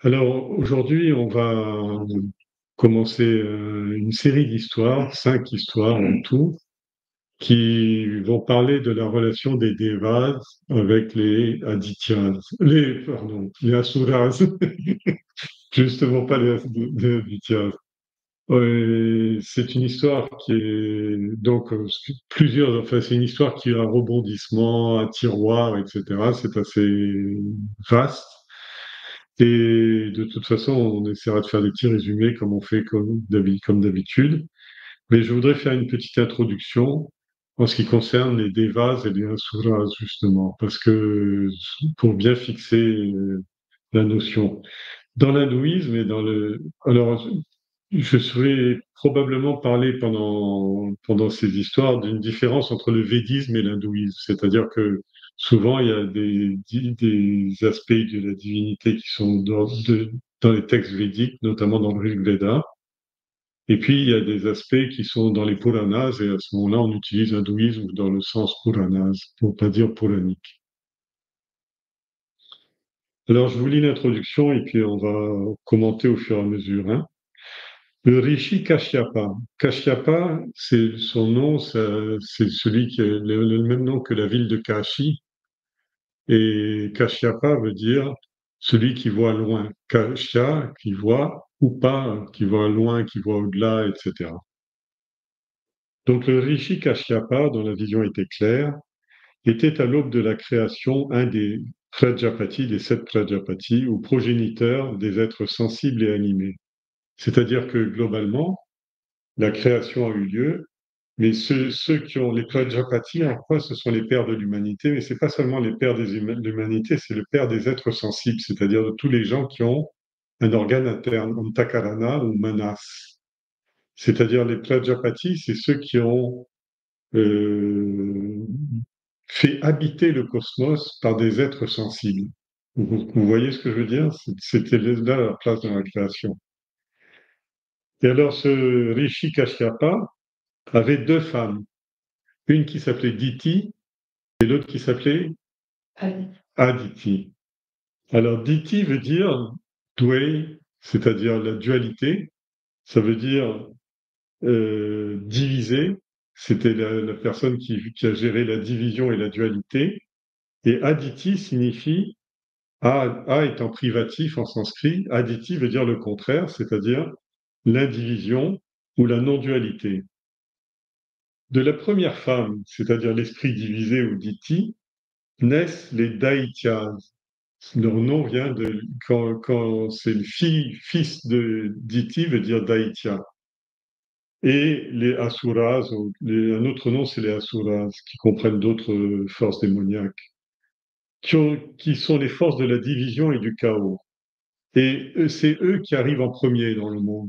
Alors aujourd'hui, on va commencer une série d'histoires, 5 histoires en tout, qui vont parler de la relation des Devas avec les Adityas, les Asuras, justement pas les Adityas. C'est une histoire qui est donc enfin c'est une histoire qui a un rebondissement, un tiroir, etc. C'est assez vaste. Et de toute façon, on essaiera de faire des petits résumés comme on fait comme d'habitude. Mais je voudrais faire une petite introduction en ce qui concerne les Devas et les Asuras, justement, parce que pour bien fixer la notion. Dans l'hindouisme et dans le... Alors, je serais probablement parler pendant ces histoires d'une différence entre le védisme et l'hindouisme. C'est-à-dire que souvent, il y a des aspects de la divinité qui sont dans les textes védiques, notamment dans le Rig Veda. Et puis, il y a des aspects qui sont dans les Puranas, et à ce moment-là, on utilise hindouisme dans le sens Puranas, pour pas dire puranique. Alors, je vous lis l'introduction et puis on va commenter au fur et à mesure, hein. Le rishi Kashyapa. Kashyapa, c'est son nom, c'est celui qui a le même nom que la ville de Kashi. Et Kashyapa veut dire celui qui voit loin. Kashya, qui voit, ou pas, qui voit loin, qui voit au-delà, etc. Donc le rishi Kashyapa, dont la vision était claire, était à l'aube de la création un des Prajapati, des 7 Prajapati, ou progéniteurs des êtres sensibles et animés. C'est-à-dire que globalement, la création a eu lieu, mais ceux qui ont les Prajapati, en quoi ce sont les pères de l'humanité, mais c'est pas seulement les pères de l'humanité, c'est le père des êtres sensibles, c'est-à-dire de tous les gens qui ont un organe interne, antakarana ou manas. C'est-à-dire les Prajapati, c'est ceux qui ont euh, fait habiter le cosmos par des êtres sensibles. Vous voyez ce que je veux dire? C'était là leur place dans la création. Et alors ce Rishi Kashyapa avait 2 femmes, une qui s'appelait Diti et l'autre qui s'appelait Aditi. Alors Diti veut dire Dway, c'est-à-dire la dualité, ça veut dire diviser, c'était la personne qui a géré la division et la dualité, et Aditi signifie A étant privatif en sanskrit, Aditi veut dire le contraire, c'est-à-dire l'indivision ou la non-dualité. De la première femme, c'est-à-dire l'esprit divisé ou Diti, naissent les Daityas. Leur nom vient de quand c'est le fils de Diti veut dire Daitya. Et les Asuras, un autre nom c'est les Asuras, qui comprennent d'autres forces démoniaques, qui sont les forces de la division et du chaos. Et c'est eux qui arrivent en premier dans le monde.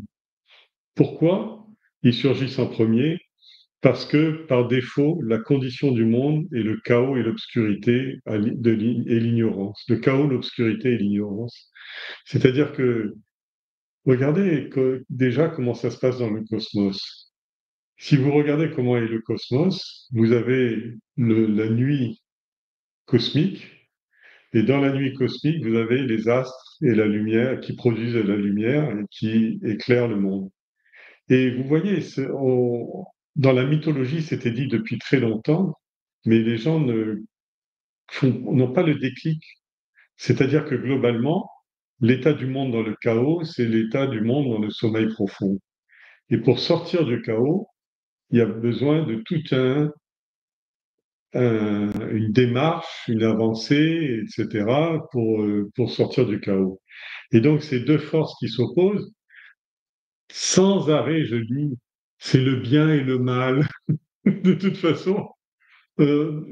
Pourquoi ils surgissent en premier? Parce que par défaut, la condition du monde est le chaos et l'obscurité et l'ignorance. Le chaos, l'obscurité et l'ignorance. C'est-à-dire que, regardez déjà comment ça se passe dans le cosmos. Si vous regardez comment est le cosmos, vous avez la nuit cosmique, et dans la nuit cosmique, vous avez les astres et la lumière qui produisent la lumière et qui éclairent le monde. Et vous voyez, dans la mythologie, c'était dit depuis très longtemps, mais les gens n'ont pas le déclic. C'est-à-dire que globalement, l'état du monde dans le chaos, c'est l'état du monde dans le sommeil profond. Et pour sortir du chaos, il y a besoin de une démarche, une avancée, etc., pour sortir du chaos. Et donc, ces 2 forces qui s'opposent, sans arrêt, je dis, c'est le bien et le mal. De toute façon,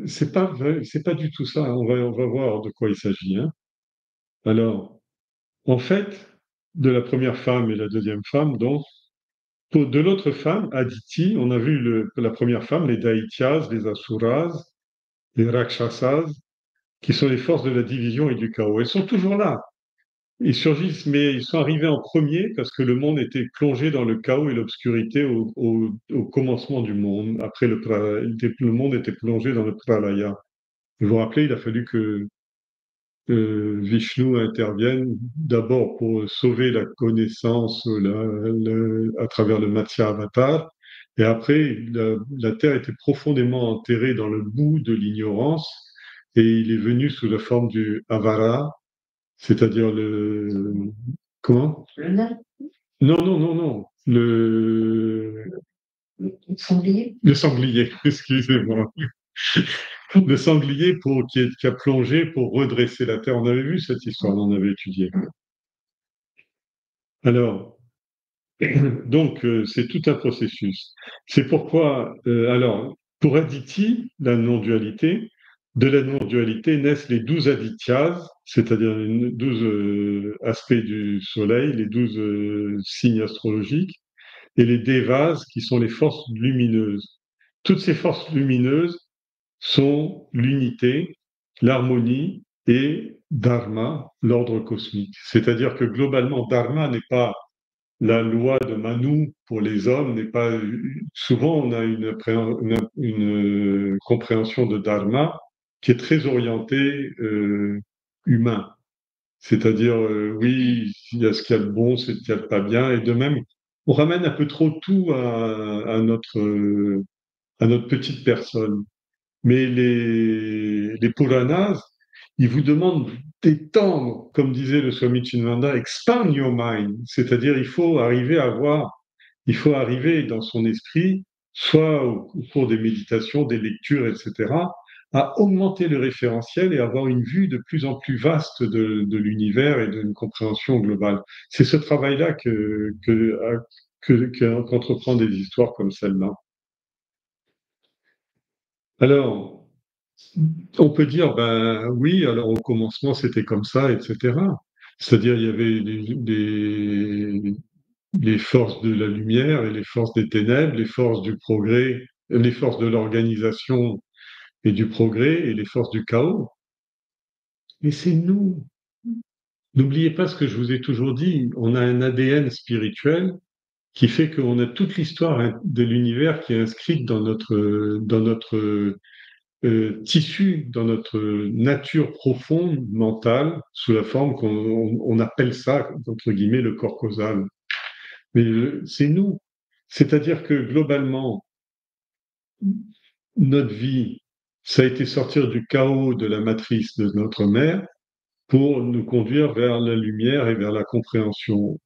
c'est pas vrai, c'est pas du tout ça. On va voir de quoi il s'agit, hein. Alors, en fait, de la première femme et la deuxième femme, donc, de l'autre femme, Aditi, on a vu la première femme, les Daityas, les Asuras, les Rakshasas, qui sont les forces de la division et du chaos. Elles sont toujours là. Ils surgissent, mais ils sont arrivés en premier parce que le monde était plongé dans le chaos et l'obscurité au commencement du monde. Après le monde était plongé dans le pralaya. Vous vous rappelez, il a fallu que Vishnu intervienne d'abord pour sauver la connaissance à travers le Matsya Avatar, et après, la Terre était profondément enterrée dans le bout de l'ignorance, et il est venu sous la forme du Avara, c'est-à-dire le... Comment? Le nain. Non, non, non, non. Le sanglier. Le sanglier, excusez-moi. Le sanglier qui a plongé pour redresser la terre. On avait vu cette histoire, on en avait étudié. Alors, donc, c'est tout un processus. C'est pourquoi, alors, pour Aditi, la non-dualité, de la non-dualité naissent les 12 adityas, c'est-à-dire les 12 aspects du soleil, les 12 signes astrologiques, et les devas, qui sont les forces lumineuses. Toutes ces forces lumineuses sont l'unité, l'harmonie et Dharma, l'ordre cosmique. C'est-à-dire que globalement, Dharma n'est pas la loi de Manu pour les hommes, n'est pas. Souvent, on a une compréhension de Dharma qui est très orientée humain. C'est-à-dire, oui, il y a ce qu'il y a de bon, c'est ce qu'il y a de pas bien, et de même, on ramène un peu trop tout à notre petite personne. Mais les Puranas, ils vous demandent d'étendre, comme disait le Swami Chinvanda, expand your mind. C'est-à-dire, il faut arriver dans son esprit, soit au cours des méditations, des lectures, etc., à augmenter le référentiel et avoir une vue de plus en plus vaste de l'univers et d'une compréhension globale. C'est ce travail-là qu'entreprend des histoires comme celle-là. Alors, on peut dire, ben oui, alors au commencement c'était comme ça, etc. C'est-à-dire il y avait les forces de la lumière et les forces des ténèbres, les forces du progrès, les forces de l'organisation et du progrès et les forces du chaos. Mais c'est nous. N'oubliez pas ce que je vous ai toujours dit, on a un ADN spirituel qui fait qu'on a toute l'histoire de l'univers qui est inscrite dans notre tissu dans notre nature profonde, mentale, sous la forme qu'on appelle ça, entre guillemets, le corps causal. Mais c'est nous. C'est-à-dire que globalement, notre vie, ça a été sortir du chaos de la matrice de notre mère pour nous conduire vers la lumière et vers la compréhension.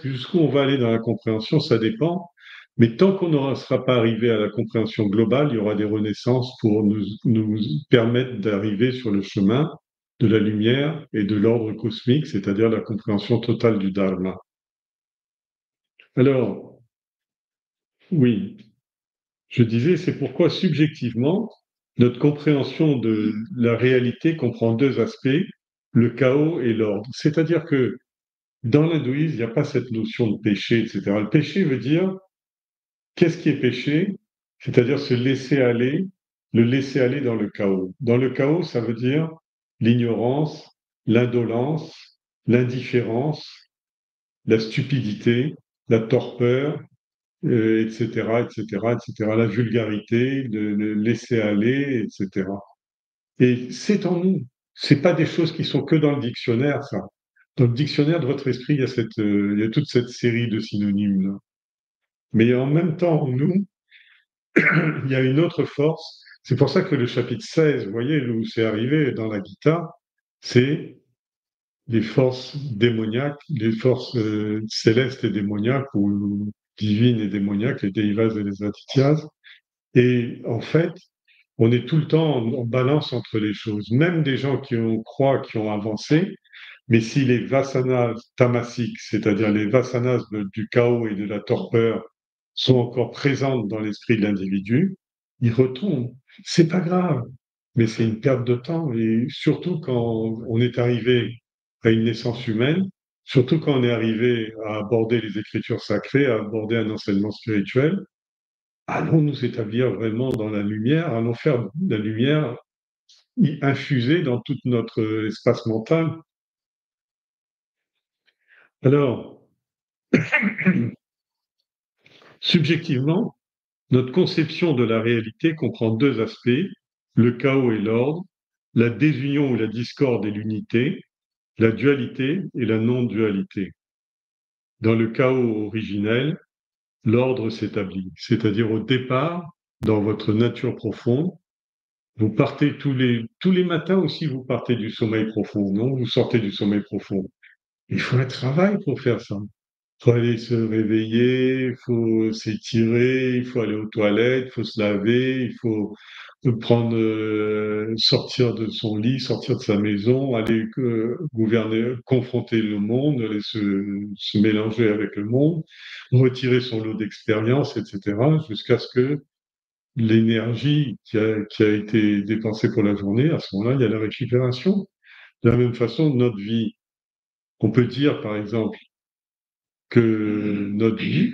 Jusqu'où on va aller dans la compréhension, ça dépend. Mais tant qu'on ne sera pas arrivé à la compréhension globale, il y aura des renaissances pour nous permettre d'arriver sur le chemin de la lumière et de l'ordre cosmique, c'est-à-dire la compréhension totale du Dharma. Alors, oui, je disais, c'est pourquoi subjectivement, notre compréhension de la réalité comprend deux aspects, le chaos et l'ordre. C'est-à-dire que dans l'hindouisme, il n'y a pas cette notion de péché, etc. Le péché veut dire, qu'est-ce qui est péché? C'est-à-dire le laisser aller dans le chaos. Dans le chaos, ça veut dire l'ignorance, l'indolence, l'indifférence, la stupidité, la torpeur, etc., etc., etc., la vulgarité, le laisser aller, etc. Et c'est en nous. C'est pas des choses qui sont que dans le dictionnaire, ça. Dans le dictionnaire de votre esprit, il y a toute cette série de synonymes là. Mais en même temps, en nous, il y a une autre force. C'est pour ça que le chapitre 16, vous voyez, où c'est arrivé dans la Gita, c'est les forces démoniaques, les forces célestes et démoniaques, ou divines et démoniaques, les Deivas et les Adityas. Et en fait, on est tout le temps en balance entre les choses. Même des gens croient, qui ont avancé, mais si les vasanas tamasiques, c'est-à-dire les vasanas du chaos et de la torpeur, sont encore présentes dans l'esprit de l'individu, ils retombent. C'est pas grave, mais c'est une perte de temps. Et surtout quand on est arrivé à une naissance humaine, surtout quand on est arrivé à aborder les écritures sacrées, à aborder un enseignement spirituel, allons nous établir vraiment dans la lumière, allons faire la lumière infusée dans tout notre espace mental. Alors, subjectivement, notre conception de la réalité comprend deux aspects, le chaos et l'ordre. la désunion ou la discorde et l'unité, la dualité et la non-dualité. Dans le chaos originel, l'ordre s'établit. C'est-à-dire au départ, dans votre nature profonde, vous partez tous les matins aussi, vous partez du sommeil profond, non? Vous sortez du sommeil profond. Il faut un travail pour faire ça. Il faut aller se réveiller, il faut s'étirer, il faut aller aux toilettes, il faut se laver, il faut sortir de son lit, sortir de sa maison, aller gouverner, confronter le monde, aller se mélanger avec le monde, retirer son lot d'expérience, etc., jusqu'à ce que l'énergie qui a été dépensée pour la journée, à ce moment-là, il y a la récupération. De la même façon, notre vie, on peut dire, par exemple, que notre vie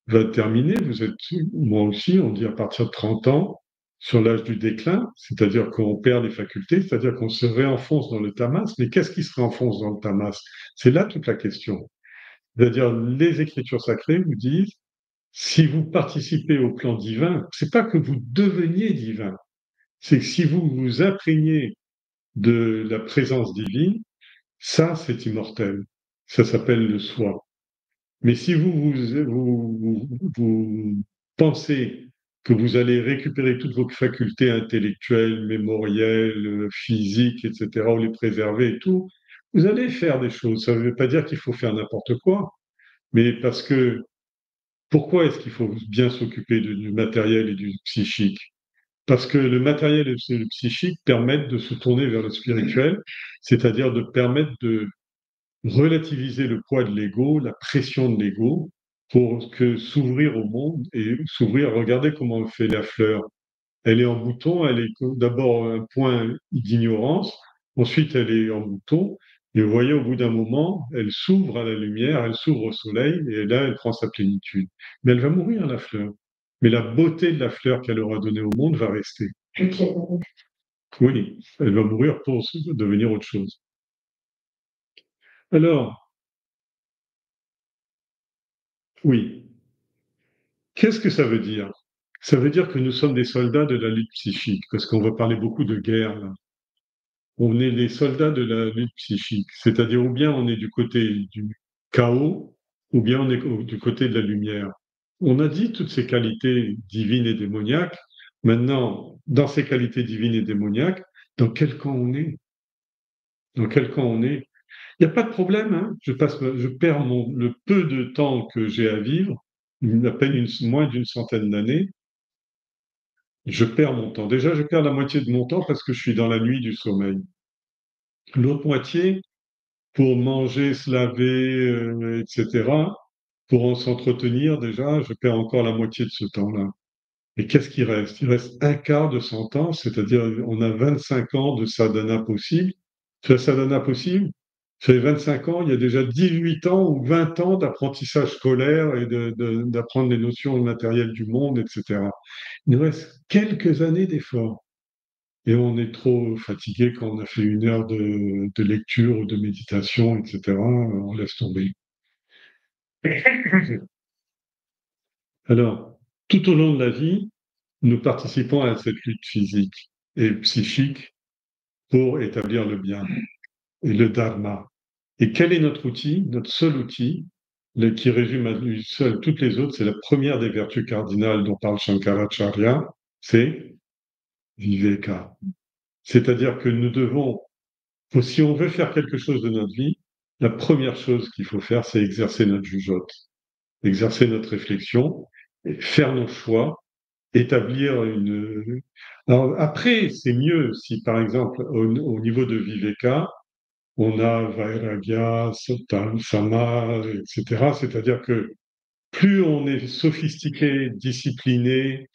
va terminer. Vous êtes, moi aussi, on dit à partir de 30 ans, sur l'âge du déclin, c'est-à-dire qu'on perd les facultés, c'est-à-dire qu'on se réenfonce dans le tamas. Mais qu'est-ce qui se réenfonce dans le tamas? C'est là toute la question. C'est-à-dire, les écritures sacrées vous disent, si vous participez au plan divin, c'est pas que vous deveniez divin, c'est que si vous vous imprégnez de la présence divine, ça, c'est immortel. Ça s'appelle le soi. Mais si vous pensez que vous allez récupérer toutes vos facultés intellectuelles, mémorielles, physiques, etc., ou les préserver et tout, vous allez faire des choses. Ça ne veut pas dire qu'il faut faire n'importe quoi, mais parce que pourquoi est-ce qu'il faut bien s'occuper du matériel et du psychique? Parce que le matériel et le psychique permettent de se tourner vers le spirituel, c'est-à-dire de permettre de relativiser le poids de l'ego, la pression de l'ego, pour que s'ouvrir au monde et s'ouvrir. Regardez comment elle fait la fleur. Elle est en bouton, elle est d'abord un point d'ignorance, ensuite elle est en bouton, et vous voyez, au bout d'un moment, elle s'ouvre à la lumière, elle s'ouvre au soleil, et là, elle prend sa plénitude. Mais elle va mourir, la fleur. Mais la beauté de la fleur qu'elle aura donnée au monde va rester. Oui, elle va mourir pour devenir autre chose. Alors, oui, qu'est-ce que ça veut dire? Ça veut dire que nous sommes des soldats de la lutte psychique, parce qu'on va parler beaucoup de guerre là. On est les soldats de la lutte psychique, c'est-à-dire ou bien on est du côté du chaos, ou bien on est du côté de la lumière. On a dit toutes ces qualités divines et démoniaques. Maintenant, dans ces qualités divines et démoniaques, dans quel camp on est? Dans quel camp on est? Il n'y a pas de problème, hein. Je perds le peu de temps que j'ai à vivre, à peine moins d'une centaine d'années. Je perds mon temps. Déjà, je perds la moitié de mon temps parce que je suis dans la nuit du sommeil. L'autre moitié, pour manger, se laver, etc., pour en s'entretenir, déjà, je perds encore la moitié de ce temps-là. Et qu'est-ce qui reste? Il reste un quart de son temps, c'est-à-dire on a 25 ans de sadhana possible. Sur la sadhana possible, sur les 25 ans, il y a déjà 18 ans ou 20 ans d'apprentissage scolaire et d'apprendre les notions matérielles du monde, etc. Il nous reste quelques années d'efforts. Et on est trop fatigué quand on a fait une heure de lecture ou de méditation, etc. On laisse tomber. Alors, tout au long de la vie, nous participons à cette lutte physique et psychique pour établir le bien et le dharma. Et quel est notre outil? Notre seul outil, qui résume à lui seul toutes les autres, c'est la première des vertus cardinales dont parle Shankaracharya, c'est viveka. C'est-à-dire que nous devons, si on veut faire quelque chose de notre vie, la première chose qu'il faut faire, c'est exercer notre jugeote, exercer notre réflexion, et faire nos choix, établir une. Alors après, c'est mieux si, par exemple, au niveau de Viveka, on a Vairagya, Sama, etc. C'est-à-dire que plus on est sophistiqué, discipliné,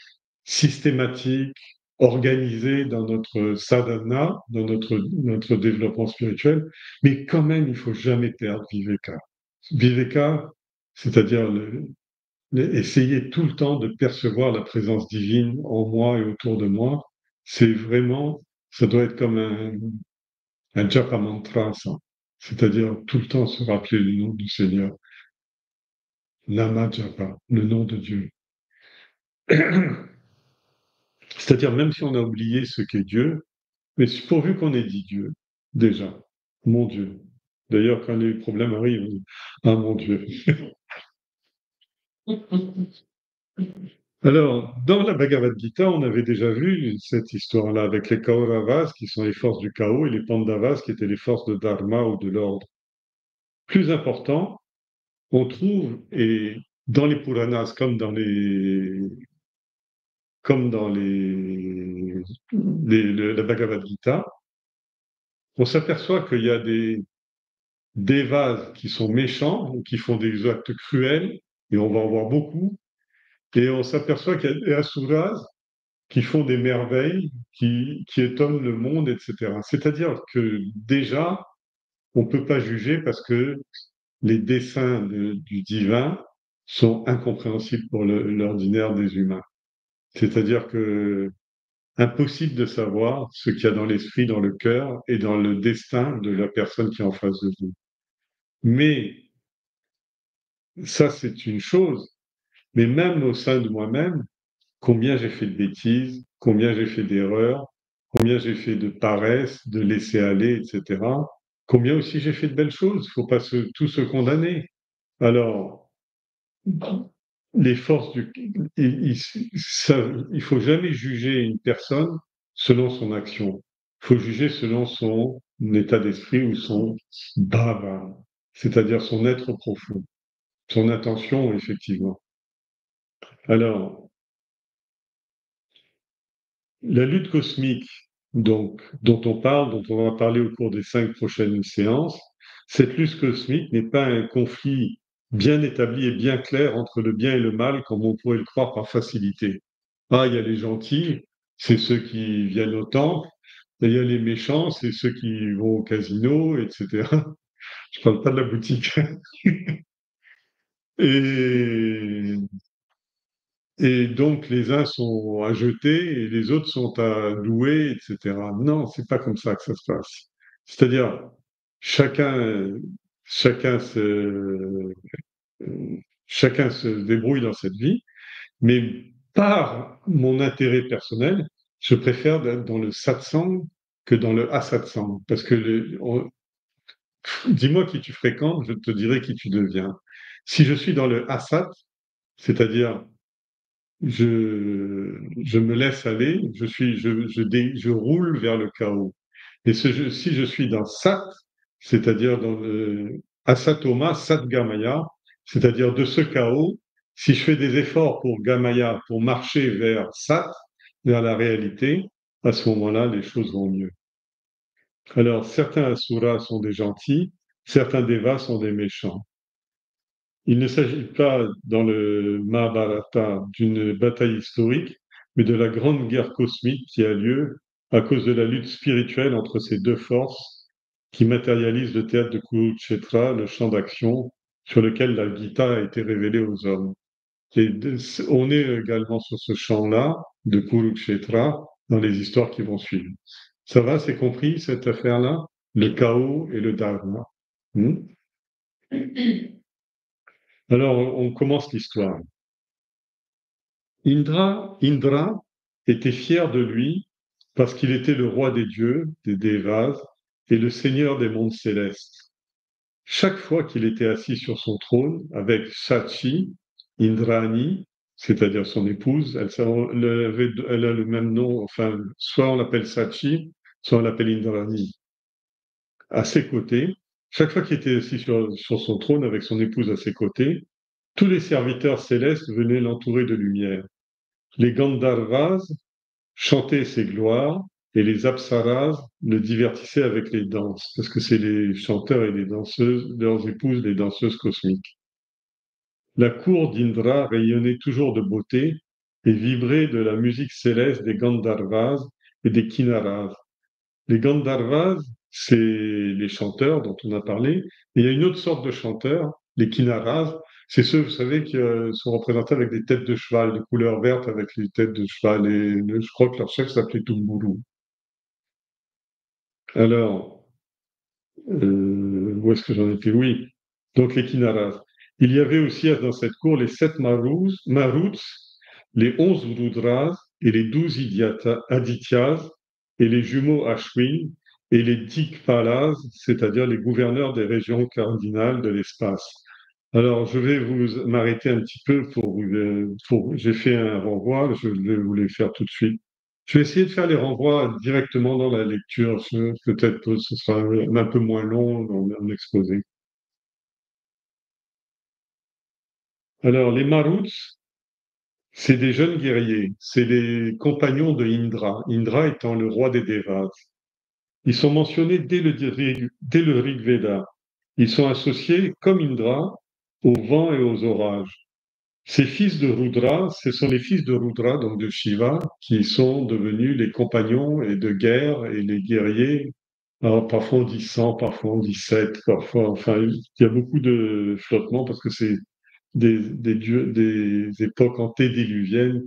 systématique, organisé dans notre sadhana, dans notre développement spirituel, mais quand même, il faut jamais perdre Viveka. Viveka, c'est-à-dire essayer tout le temps de percevoir la présence divine en moi et autour de moi, c'est vraiment, ça doit être comme un japa mantra, ça. C'est-à-dire tout le temps se rappeler le nom du Seigneur. Nama japa, le nom de Dieu. C'est-à-dire même si on a oublié ce qu'est Dieu, Mais pourvu qu'on ait dit Dieu, déjà, mon Dieu. D'ailleurs, quand les problèmes arrivent, on dit ah mon Dieu. Alors, dans la Bhagavad Gita, on avait déjà vu cette histoire-là avec les Kauravas, qui sont les forces du chaos, et les Pandavas, qui étaient les forces de Dharma ou de l'ordre. Plus important, on trouve, et dans les Puranas, comme dans la Bhagavad Gita, on s'aperçoit qu'il y a des Devas qui sont méchants, ou qui font des actes cruels, et on va en voir beaucoup, et on s'aperçoit qu'il y a des Asuras qui font des merveilles, qui étonnent le monde, etc. C'est-à-dire que déjà, on ne peut pas juger parce que les desseins du divin sont incompréhensibles pour l'ordinaire des humains. C'est-à-dire que impossible de savoir ce qu'il y a dans l'esprit, dans le cœur et dans le destin de la personne qui est en face de vous. Mais ça, c'est une chose. Mais même au sein de moi-même, combien j'ai fait de bêtises, combien j'ai fait d'erreurs, combien j'ai fait de paresse, de laisser aller, etc. Combien aussi j'ai fait de belles choses. Il ne faut pas tout se condamner. Alors, les forces du... Il faut jamais juger une personne selon son action. Il faut juger selon son état d'esprit ou son bhava, c'est-à-dire son être profond, son intention, effectivement. Alors, la lutte cosmique, donc, dont on parle, dont on va parler au cours des 5 prochaines séances, cette lutte cosmique n'est pas un conflit bien établi et bien clair entre le bien et le mal, comme on pourrait le croire par facilité. Ah, il y a les gentils, c'est ceux qui viennent au temple, et il y a les méchants, c'est ceux qui vont au casino, etc. Je parle pas de la boutique. Et Et donc, les uns sont à jeter et les autres sont à louer, etc. Non, c'est pas comme ça que ça se passe. C'est-à-dire, chacun, chacun se, chacun se débrouille dans cette vie, mais par mon intérêt personnel, je préfère d'être dans le satsang que dans le asatsang. Parce que dis-moi qui tu fréquentes, je te dirai qui tu deviens. Si je suis dans le asat, c'est-à-dire je me laisse aller, je roule vers le chaos. Et si je suis dans Sat, c'est-à-dire dans le Asatoma, Satgamaya, c'est-à-dire de ce chaos, si je fais des efforts pour Gamaya, pour marcher vers Sat, vers la réalité, à ce moment-là, les choses vont mieux. Alors, certains Asuras sont des gentils, certains Devas sont des méchants. Il ne s'agit pas dans le Mahabharata d'une bataille historique, mais de la grande guerre cosmique qui a lieu à cause de la lutte spirituelle entre ces deux forces qui matérialisent le théâtre de Kurukshetra, le champ d'action sur lequel la Gita a été révélée aux hommes. On est également sur ce champ-là de Kurukshetra dans les histoires qui vont suivre. Ça va, c'est compris cette affaire-là? Le chaos et le dharma. Hmm. Alors, on commence l'histoire. Indra était fier de lui parce qu'il était le roi des dieux, des Devas, et le seigneur des mondes célestes. Chaque fois qu'il était assis sur son trône avec Sachi, Indrani, c'est-à-dire son épouse, elle a le même nom, enfin, soit on l'appelle Sachi, soit on l'appelle Indrani. À ses côtés, chaque fois qu'il était assis sur son trône avec son épouse à ses côtés, tous les serviteurs célestes venaient l'entourer de lumière. Les Gandharvas chantaient ses gloires et les Apsaras le divertissaient avec les danses, parce que c'est les chanteurs et les danseuses, leurs épouses, les danseuses cosmiques. La cour d'Indra rayonnait toujours de beauté et vibrait de la musique céleste des Gandharvas et des Kinnaras. Les Gandharvas, c'est les chanteurs dont on a parlé, et il y a une autre sorte de chanteurs, les Kinnaras, c'est ceux, vous savez, qui sont représentés avec des têtes de cheval, de couleur verte avec les têtes de cheval, et je crois que leur chef s'appelait Tumburu. Alors, où est-ce que j'en étais? Oui, donc les Kinnaras. Il y avait aussi dans cette cour les 7 Maruts, les 11 Rudras et les 12 Adityas, et les jumeaux Ashwin, et les Dikpalas, c'est-à-dire les gouverneurs des régions cardinales de l'espace. Alors, je vais m'arrêter un petit peu j'ai fait un renvoi, je vais vous les faire tout de suite. Je vais essayer de faire les renvois directement dans la lecture. Peut-être que ce sera un peu moins long en exposé. Alors, les Maruts, c'est des jeunes guerriers. C'est les compagnons de Indra. Indra étant le roi des Devas. Ils sont mentionnés dès le Rig Veda. Ils sont associés, comme Indra, au vent et aux orages. Ces fils de Rudra, ce sont les fils de Rudra, donc de Shiva, qui sont devenus les compagnons et de guerre et les guerriers. Alors, parfois on dit 100, parfois on dit 7, parfois, enfin, il y a beaucoup de flottements parce que c'est des dieux, des époques antédiluviennes.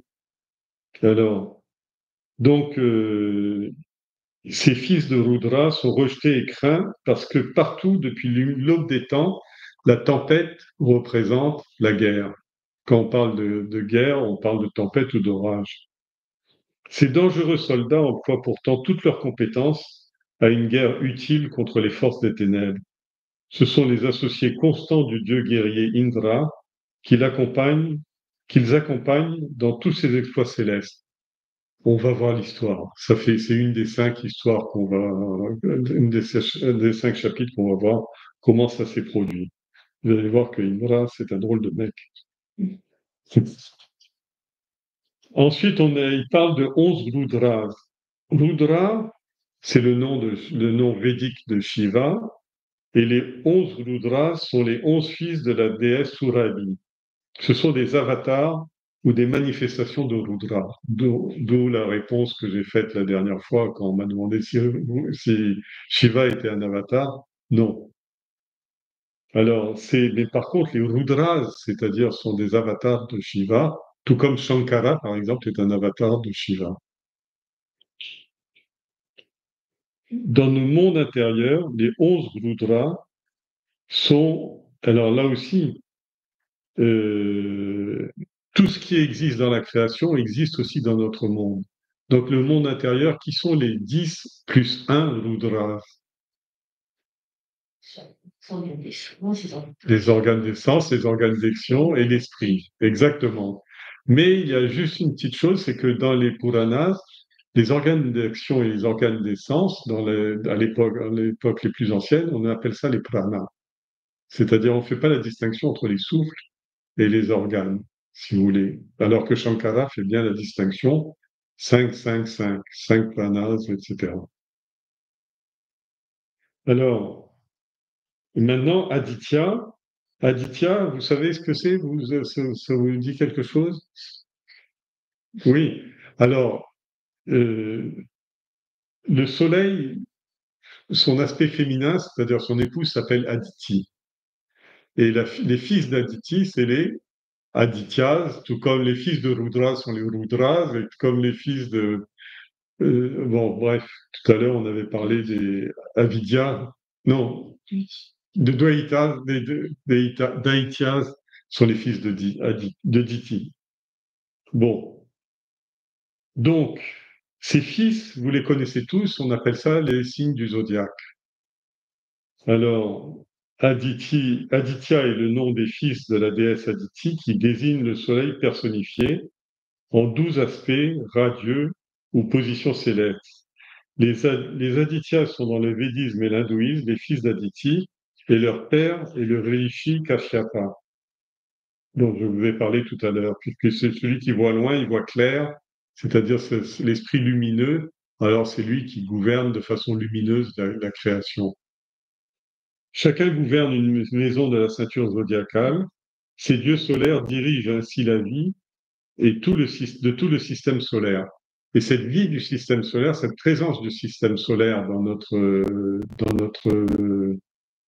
Alors, donc, ces fils de Rudra sont rejetés et craints parce que partout, depuis l'aube des temps, la tempête représente la guerre. Quand on parle de guerre, on parle de tempête ou d'orage. Ces dangereux soldats emploient pourtant toutes leurs compétences à une guerre utile contre les forces des ténèbres. Ce sont les associés constants du dieu guerrier Indra qui qu'ils accompagnent dans tous ses exploits célestes. On va voir l'histoire. C'est une des 5 histoires des 5 chapitres qu'on va voir comment ça s'est produit. Vous allez voir que Indra, c'est un drôle de mec. Ensuite, il parle de 11 Rudras. Rudra, c'est le nom védique de Shiva, et les 11 Rudras sont les 11 fils de la déesse Surabhi. Ce sont des avatars ou des manifestations de Rudra, d'où la réponse que j'ai faite la dernière fois quand on m'a demandé si Shiva était un avatar. Non. Alors, mais par contre, les Rudras, c'est-à-dire sont des avatars de Shiva, tout comme Shankara, par exemple, est un avatar de Shiva. Dans le monde intérieur, les 11 Rudras sont, alors là aussi, euh, tout ce qui existe dans la création existe aussi dans notre monde. Donc le monde intérieur, qui sont les 10 plus 1 Rudras? Les organes des sens, les organes d'action et l'esprit, exactement. Mais il y a juste une petite chose, c'est que dans les Puranas, les organes d'action et les organes des sens, à l'époque les plus anciennes, on appelle ça les pranas. C'est-à-dire, on ne fait pas la distinction entre les souffles et les organes, si vous voulez. Alors que Shankara fait bien la distinction 5, 5, 5, 5 pranas, etc. Alors, maintenant, Aditya. Aditya, vous savez ce que c'est? Ça vous dit quelque chose? Oui. Alors, euh, le soleil, son aspect féminin, c'est-à-dire son épouse, s'appelle Aditi. Et les fils d'Aditi, c'est les Adityas, tout comme les fils de Rudra sont les Rudras, et comme les fils de... bon, bref, tout à l'heure, on avait parlé des Avidyas, non, de Dvaitas, Daityas sont les fils de Diti. Bon, donc, ces fils, vous les connaissez tous, on appelle ça les signes du zodiaque. Alors, Aditya est le nom des fils de la déesse Aditi qui désigne le soleil personnifié en 12 aspects radieux ou positions célestes. Les Adityas sont dans le védisme et l'hindouisme les fils d'Aditi et leur père est le rishi Kashyapa, dont je vous ai parlé tout à l'heure, puisque c'est celui qui voit loin, il voit clair, c'est-à-dire c'est l'esprit lumineux, alors c'est lui qui gouverne de façon lumineuse la création. Chacun gouverne une maison de la ceinture zodiacale. Ces dieux solaires dirigent ainsi la vie et de tout le système solaire. Et cette vie du système solaire, cette présence du système solaire dans notre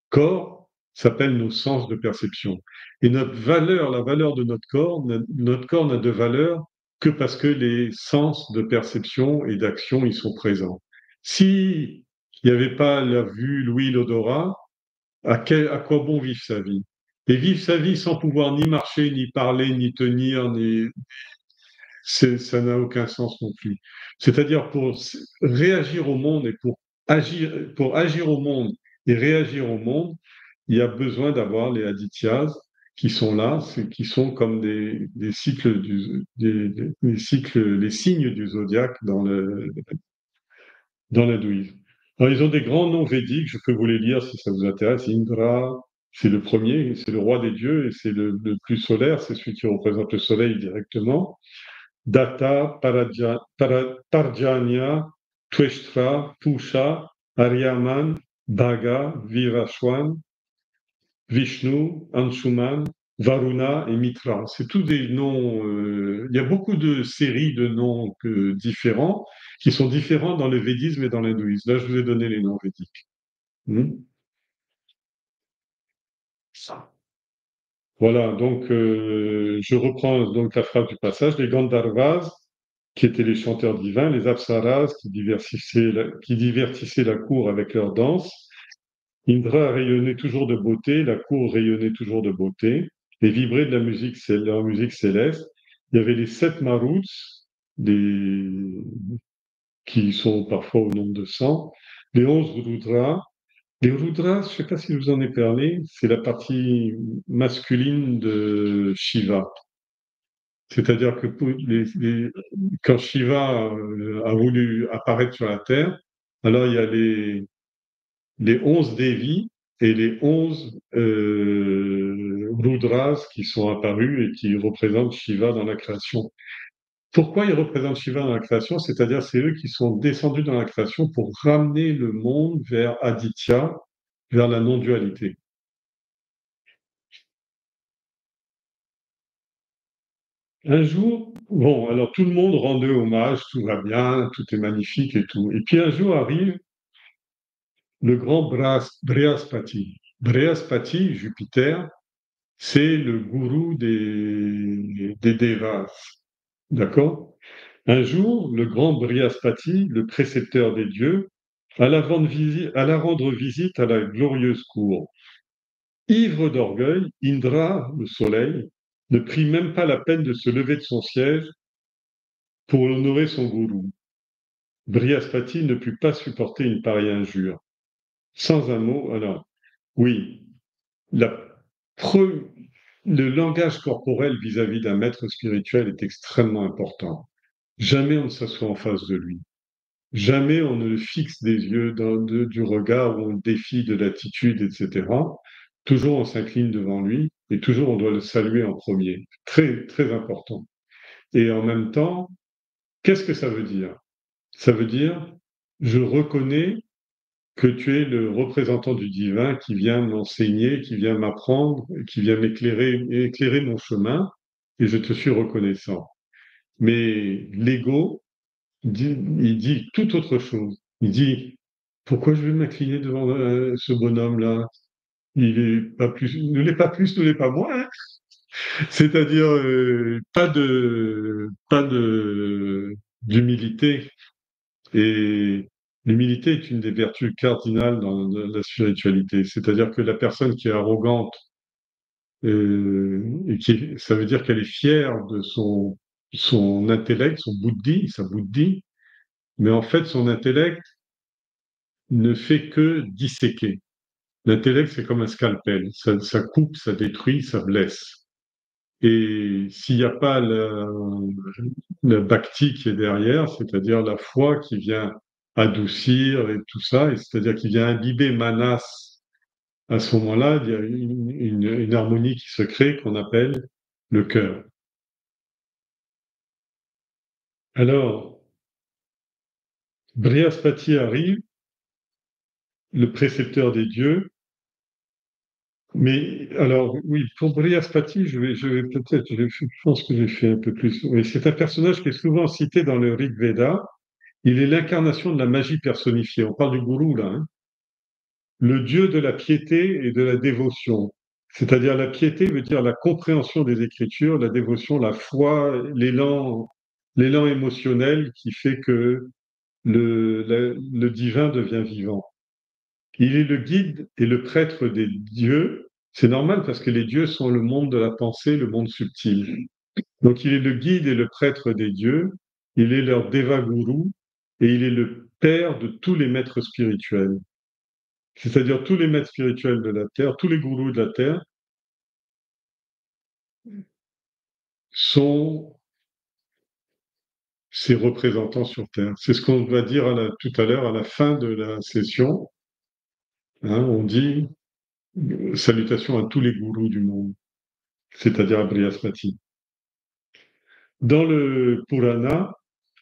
corps, s'appelle nos sens de perception. Et la valeur de notre corps n'a de valeur que parce que les sens de perception et d'action y sont présents. Si il n'y avait pas la vue, l'ouïe, l'odorat, à quoi bon vivre sa vie? Et vivre sa vie sans pouvoir ni marcher, ni parler, ni tenir, Ça n'a aucun sens non plus. C'est-à-dire réagir au monde et pour agir au monde et réagir au monde, il y a besoin d'avoir les aditya's qui sont là, qui sont comme des cycles des cycles, les signes du zodiaque dans l'hindouisme. Alors, ils ont des grands noms védiques, je peux vous les lire si ça vous intéresse. Indra, c'est le premier, c'est le roi des dieux et c'est le plus solaire, c'est celui qui représente le soleil directement. Datta, Parjanya, Tweshtra, Pusha, Aryaman, Bhaga, Virashwan, Vishnu, Anshuman, Varuna et Mitra. C'est tous des noms. Il y a beaucoup de séries de noms différents qui sont différents dans le védisme et dans l'hindouisme. Là, je vous ai donné les noms védiques. Hmm. Voilà, donc je reprends donc la phrase du passage. Les Gandharvas, qui étaient les chanteurs divins, les Apsaras, qui divertissaient la cour avec leurs danses. Indra rayonnait toujours de beauté, la cour rayonnait toujours de beauté, et vibrait de leur musique céleste. Il y avait les 7 Maruts, des... qui sont parfois au nombre de 100, les 11 Rudras. Les Rudras, je ne sais pas si je vous en ai parlé, c'est la partie masculine de Shiva. C'est-à-dire que quand Shiva a voulu apparaître sur la Terre, alors il y a les 11 Devis et les 11 Rudras qui sont apparus et qui représentent Shiva dans la création. Pourquoi ils représentent Shiva dans la création? C'est-à-dire c'est eux qui sont descendus dans la création pour ramener le monde vers Aditya, vers la non-dualité. Un jour, bon, alors tout le monde rendait hommage, tout va bien, tout est magnifique et tout. Et puis un jour arrive le grand Brihaspati. Brihaspati, Jupiter, c'est le gourou des Devas. D'accord? Un jour, le grand Brihaspati, le précepteur des dieux, alla rendre visite à la glorieuse cour. Ivre d'orgueil, Indra, le soleil, ne prit même pas la peine de se lever de son siège pour honorer son gourou. Brihaspati ne put pas supporter une pareille injure. Sans un mot, alors, oui, la pre- le langage corporel vis-à-vis d'un maître spirituel est extrêmement important. Jamais on ne s'assoit en face de lui. Jamais on ne le fixe des yeux du regard ou on le défie de l'attitude, etc. Toujours on s'incline devant lui et toujours on doit le saluer en premier. Très, très important. Et en même temps, qu'est-ce que ça veut dire? Ça veut dire, je reconnais que tu es le représentant du divin qui vient m'enseigner, qui vient m'apprendre, qui vient éclairer mon chemin, et je te suis reconnaissant. Mais l'ego, il dit tout autre chose. Il dit, pourquoi je vais m'incliner devant ce bonhomme-là? Il est pas plus, ne l'est pas plus, ne l'est pas moins. Hein. C'est-à-dire pas de d'humilité. Et l'humilité est une des vertus cardinales dans la spiritualité. C'est-à-dire que la personne qui est arrogante, ça veut dire qu'elle est fière de son intellect, sa buddhi, mais en fait, son intellect ne fait que disséquer. L'intellect, c'est comme un scalpel. Ça coupe, ça détruit, ça blesse. Et s'il n'y a pas la bhakti qui est derrière, c'est-à-dire la foi qui vient adoucir et tout ça, et c'est-à-dire qui vient imbiber Manas, à ce moment-là, il y a une harmonie qui se crée qu'on appelle le cœur. Alors, Brihaspati arrive, le précepteur des dieux, mais alors oui, pour Brihaspati, je pense que j'ai fait un peu plus. Oui, c'est un personnage qui est souvent cité dans le Rig Veda. Il est l'incarnation de la magie personnifiée. On parle du gourou là, hein. Le dieu de la piété et de la dévotion. C'est-à-dire la piété veut dire la compréhension des Écritures, la dévotion, la foi, l'élan émotionnel qui fait que le divin devient vivant. Il est le guide et le prêtre des dieux. C'est normal parce que les dieux sont le monde de la pensée, le monde subtil. Donc il est le guide et le prêtre des dieux, il est leur Devaguru et il est le père de tous les maîtres spirituels. C'est-à-dire tous les maîtres spirituels de la Terre, tous les gourous de la Terre sont ses représentants sur Terre. C'est ce qu'on va dire tout à l'heure à la fin de la session. Hein, on dit salutations à tous les gourous du monde, c'est-à-dire à Brihaspati. Dans le Purana,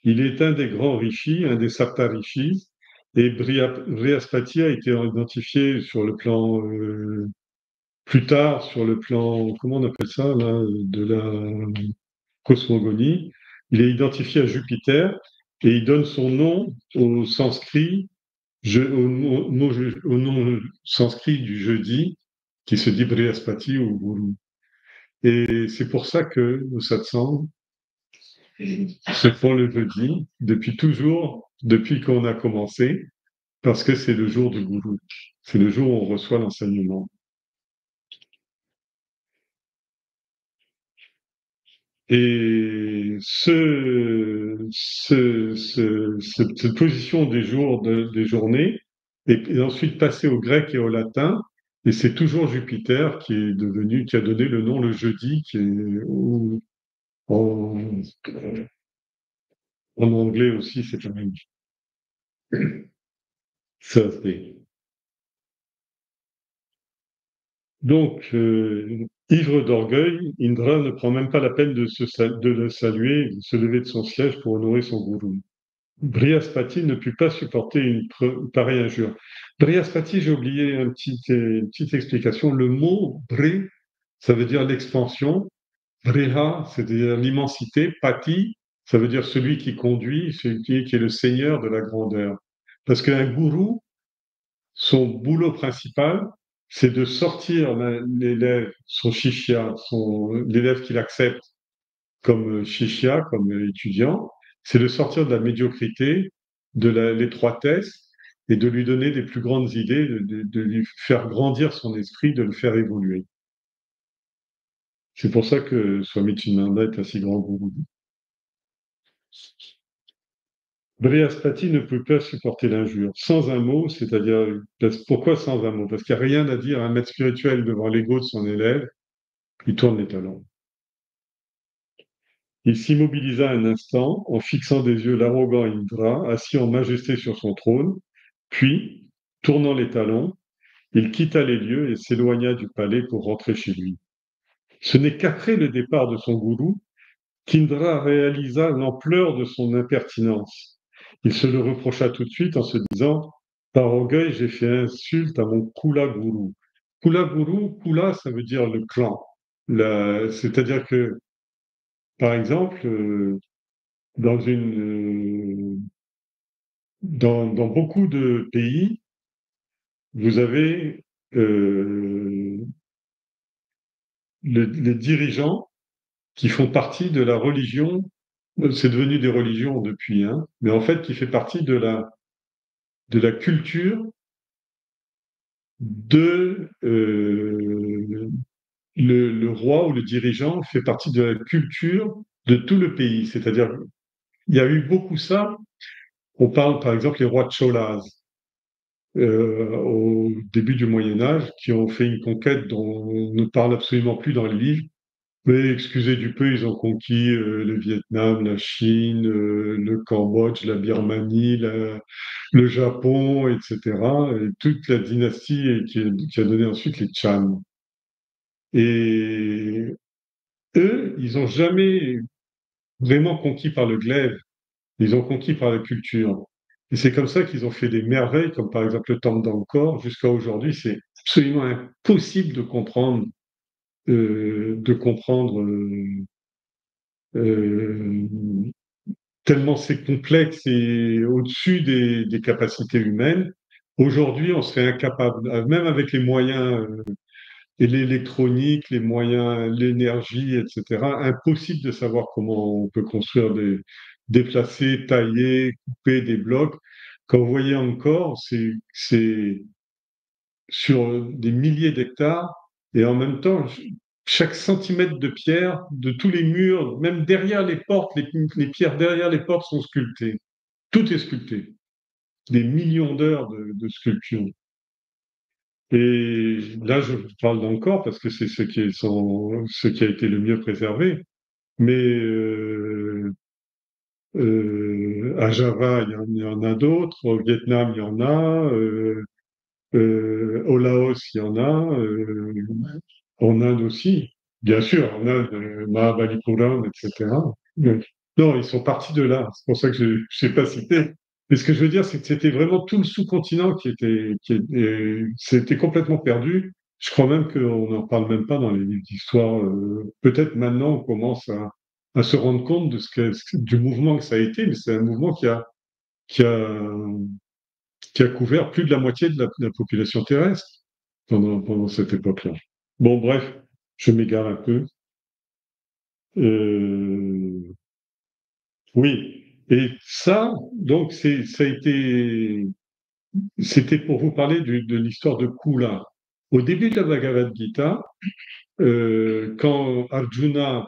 il est un des grands rishis, un des saptarishis, et Brihaspati a été identifié sur le plan, plus tard, sur le plan, comment on appelle ça, là, de la cosmogonie. Il est identifié à Jupiter et il donne son nom au sanskrit, au nom sanskrit du jeudi, qui se dit Brihaspati ou Guru. Et c'est pour ça que nos satsangs se font le jeudi, depuis toujours, depuis qu'on a commencé, parce que c'est le jour du Guru. C'est le jour où on reçoit l'enseignement. Et cette position des jours, des journées, est ensuite passée au grec et au latin, et c'est toujours Jupiter qui a donné le nom le jeudi, en, en anglais aussi, c'est la même. Ça, c'est. Donc, ivre d'orgueil, Indra ne prend même pas la peine de le saluer, de se lever de son siège pour honorer son gourou. Brihaspati ne put pas supporter une pareille injure. Brihaspati, j'ai oublié une petite explication. Le mot Bré, ça veut dire l'expansion. Briha, c'est-à-dire l'immensité. Pati, ça veut dire celui qui conduit, celui qui est le seigneur de la grandeur. Parce qu'un gourou, son boulot principal, c'est de sortir l'élève, son shishya, l'élève qu'il accepte comme shishya, comme étudiant, c'est de sortir de la médiocrité, de l'étroitesse, et de lui donner des plus grandes idées, de lui faire grandir son esprit, de le faire évoluer. C'est pour ça que Swami Chinmaya est un si grand gourou. Brihaspati ne peut pas supporter l'injure. Sans un mot, c'est-à-dire, pourquoi sans un mot? Parce qu'il n'y a rien à dire à un maître spirituel devant l'ego de son élève, il tourne les talons. Il s'immobilisa un instant en fixant des yeux l'arrogant Indra, assis en majesté sur son trône, puis, tournant les talons, il quitta les lieux et s'éloigna du palais pour rentrer chez lui. Ce n'est qu'après le départ de son gourou qu'Indra réalisa l'ampleur de son impertinence. Il se le reprocha tout de suite en se disant: par orgueil, j'ai fait insulte à mon Kula Guru. Kula Guru, Kula, ça veut dire le clan. C'est-à-dire que, par exemple, dans dans beaucoup de pays, vous avez les dirigeants qui font partie de la religion. C'est devenu des religions depuis, hein, mais en fait, qui fait partie de la culture de le roi ou le dirigeant fait partie de la culture de tout le pays. C'est-à-dire, il y a eu beaucoup ça. On parle par exemple les rois de Cholas au début du Moyen Âge, qui ont fait une conquête dont on ne parle absolument plus dans les livres. Mais excusez du peu, ils ont conquis le Vietnam, la Chine, le Cambodge, la Birmanie, le Japon, etc. Et toute la dynastie qui a donné ensuite les Chan. Et eux, ils n'ont jamais vraiment conquis par le glaive, ils ont conquis par la culture. Et c'est comme ça qu'ils ont fait des merveilles, comme par exemple le temple d'Angkor. Jusqu'à aujourd'hui, c'est absolument impossible de comprendre euh, tellement c'est complexe et au-dessus des capacités humaines. Aujourd'hui, on serait incapable, même avec les moyens et l'électronique, les moyens, l'énergie, etc., impossible de savoir comment on peut construire déplacer, tailler, couper des blocs. Quand vous voyez encore, c'est sur des milliers d'hectares et en même temps, chaque centimètre de pierre, de tous les murs, même derrière les portes, les pierres derrière les portes sont sculptées. Tout est sculpté. Des millions d'heures de sculpture. Et là, je parle d'encore parce que c'est ce qui a été le mieux préservé. Mais à Java, il y en a d'autres. Au Vietnam, il y en a. Au Laos, il y en a. En Inde aussi. Bien sûr, en Inde, Mahabalipuram, etc. Non, ils sont partis de là. C'est pour ça que je n'ai pas cité. Mais ce que je veux dire, c'est que c'était vraiment tout le sous-continent c'était complètement perdu. Je crois même qu'on n'en parle même pas dans les livres d'histoire. Peut-être maintenant on commence à se rendre compte du mouvement que ça a été, mais c'est un mouvement qui a, qui a couvert plus de la moitié de la population terrestre pendant cette époque-là. Bon, bref, je m'égare un peu. Euh, oui, et ça, donc, c'était pour vous parler de l'histoire de Kula. Au début de la Bhagavad Gita, quand Arjuna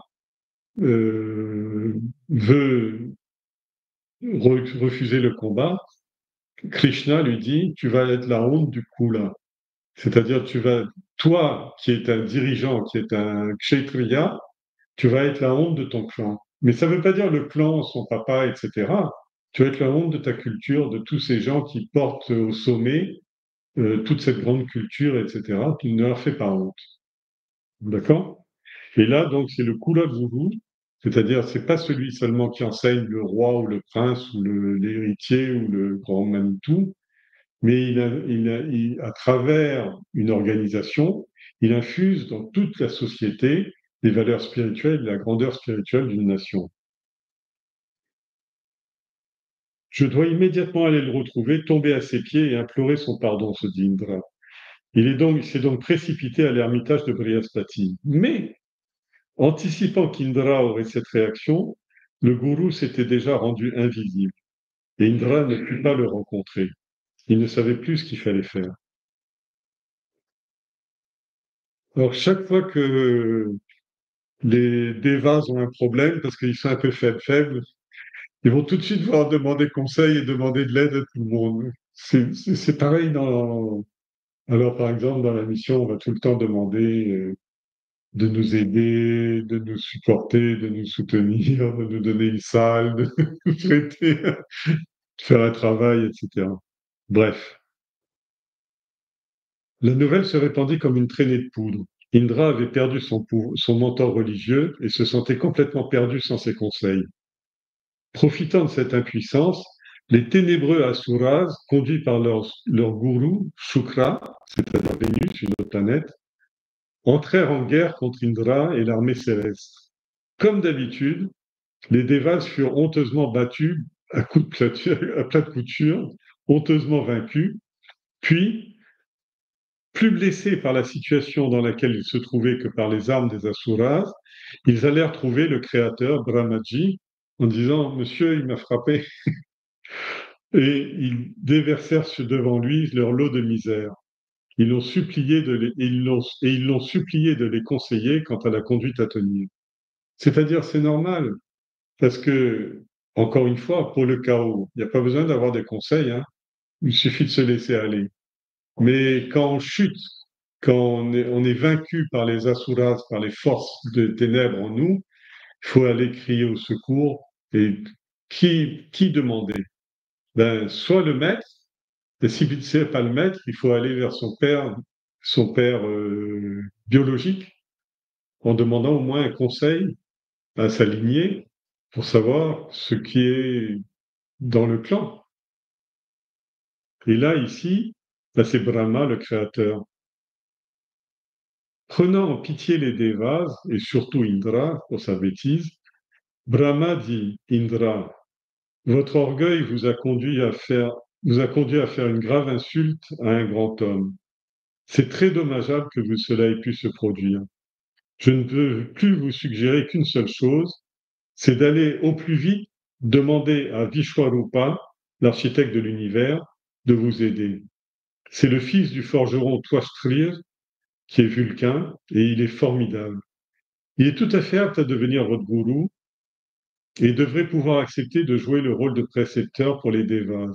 veut refuser le combat, Krishna lui dit, tu vas être la honte du Kula. C'est-à-dire, toi qui es un dirigeant, qui est un kshatriya, tu vas être la honte de ton clan. Mais ça ne veut pas dire le clan, son papa, etc. Tu vas être la honte de ta culture, de tous ces gens qui portent au sommet toute cette grande culture, etc. Tu ne leur fais pas honte. D'accord? Et là, donc, c'est le Kula Guru, c'est-à-dire, c'est pas celui seulement qui enseigne le roi ou le prince ou l'héritier ou le grand Manitou, mais à travers une organisation, il infuse dans toute la société les valeurs spirituelles, la grandeur spirituelle d'une nation. Je dois immédiatement aller le retrouver, tomber à ses pieds et implorer son pardon, se dit Indra. Il s'est donc précipité à l'ermitage de Brihaspati. Mais, anticipant qu'Indra aurait cette réaction, le gourou s'était déjà rendu invisible et Indra ne put pas le rencontrer. Il ne savait plus ce qu'il fallait faire. Alors, chaque fois que les Devas ont un problème, parce qu'ils sont un peu faibles, ils vont tout de suite voir demander conseil et demander de l'aide à tout le monde. C'est pareil Alors, par exemple, dans la mission, on va tout le temps demander de nous aider, de nous supporter, de nous soutenir, de nous donner une salle, de nous traiter, de faire un travail, etc. Bref, la nouvelle se répandit comme une traînée de poudre. Indra avait perdu son mentor religieux et se sentait complètement perdu sans ses conseils. Profitant de cette impuissance, les ténébreux Asuras, conduits par leur gourou, Shukra, c'est-à-dire Vénus, une autre planète, entrèrent en guerre contre Indra et l'armée céleste. Comme d'habitude, les Devas furent honteusement battus à à plat de couture, honteusement vaincus, puis, plus blessés par la situation dans laquelle ils se trouvaient que par les armes des Asuras, ils allèrent trouver le créateur, Brahmaji, en disant « Monsieur, il m'a frappé ». Et ils déversèrent devant lui leur lot de misère. Ils l'ont supplié ils l'ont supplié de les conseiller quant à la conduite à tenir. C'est-à-dire, c'est normal, parce que, encore une fois, pour le chaos, il n'y a pas besoin d'avoir des conseils, hein. Il suffit de se laisser aller. Mais quand on chute, quand on est vaincu par les asuras, par les forces de ténèbres en nous, il faut aller crier au secours. Et qui demander? Ben, soit le maître, et si ne sait pas le maître, il faut aller vers son père biologique, en demandant au moins un conseil à sa lignée pour savoir ce qui est dans le clan. Et là, ici, ben, c'est Brahma, le créateur. Prenant en pitié les Devas, et surtout Indra, pour sa bêtise, Brahma dit, Indra, votre orgueil vous a conduit à faire une grave insulte à un grand homme. C'est très dommageable que cela ait pu se produire. Je ne peux plus vous suggérer qu'une seule chose, c'est d'aller au plus vite demander à Vishwarupa, l'architecte de l'univers, de vous aider. C'est le fils du forgeron Twastrir, qui est Vulcain, et il est formidable. Il est tout à fait apte à devenir votre gourou et devrait pouvoir accepter de jouer le rôle de précepteur pour les devas.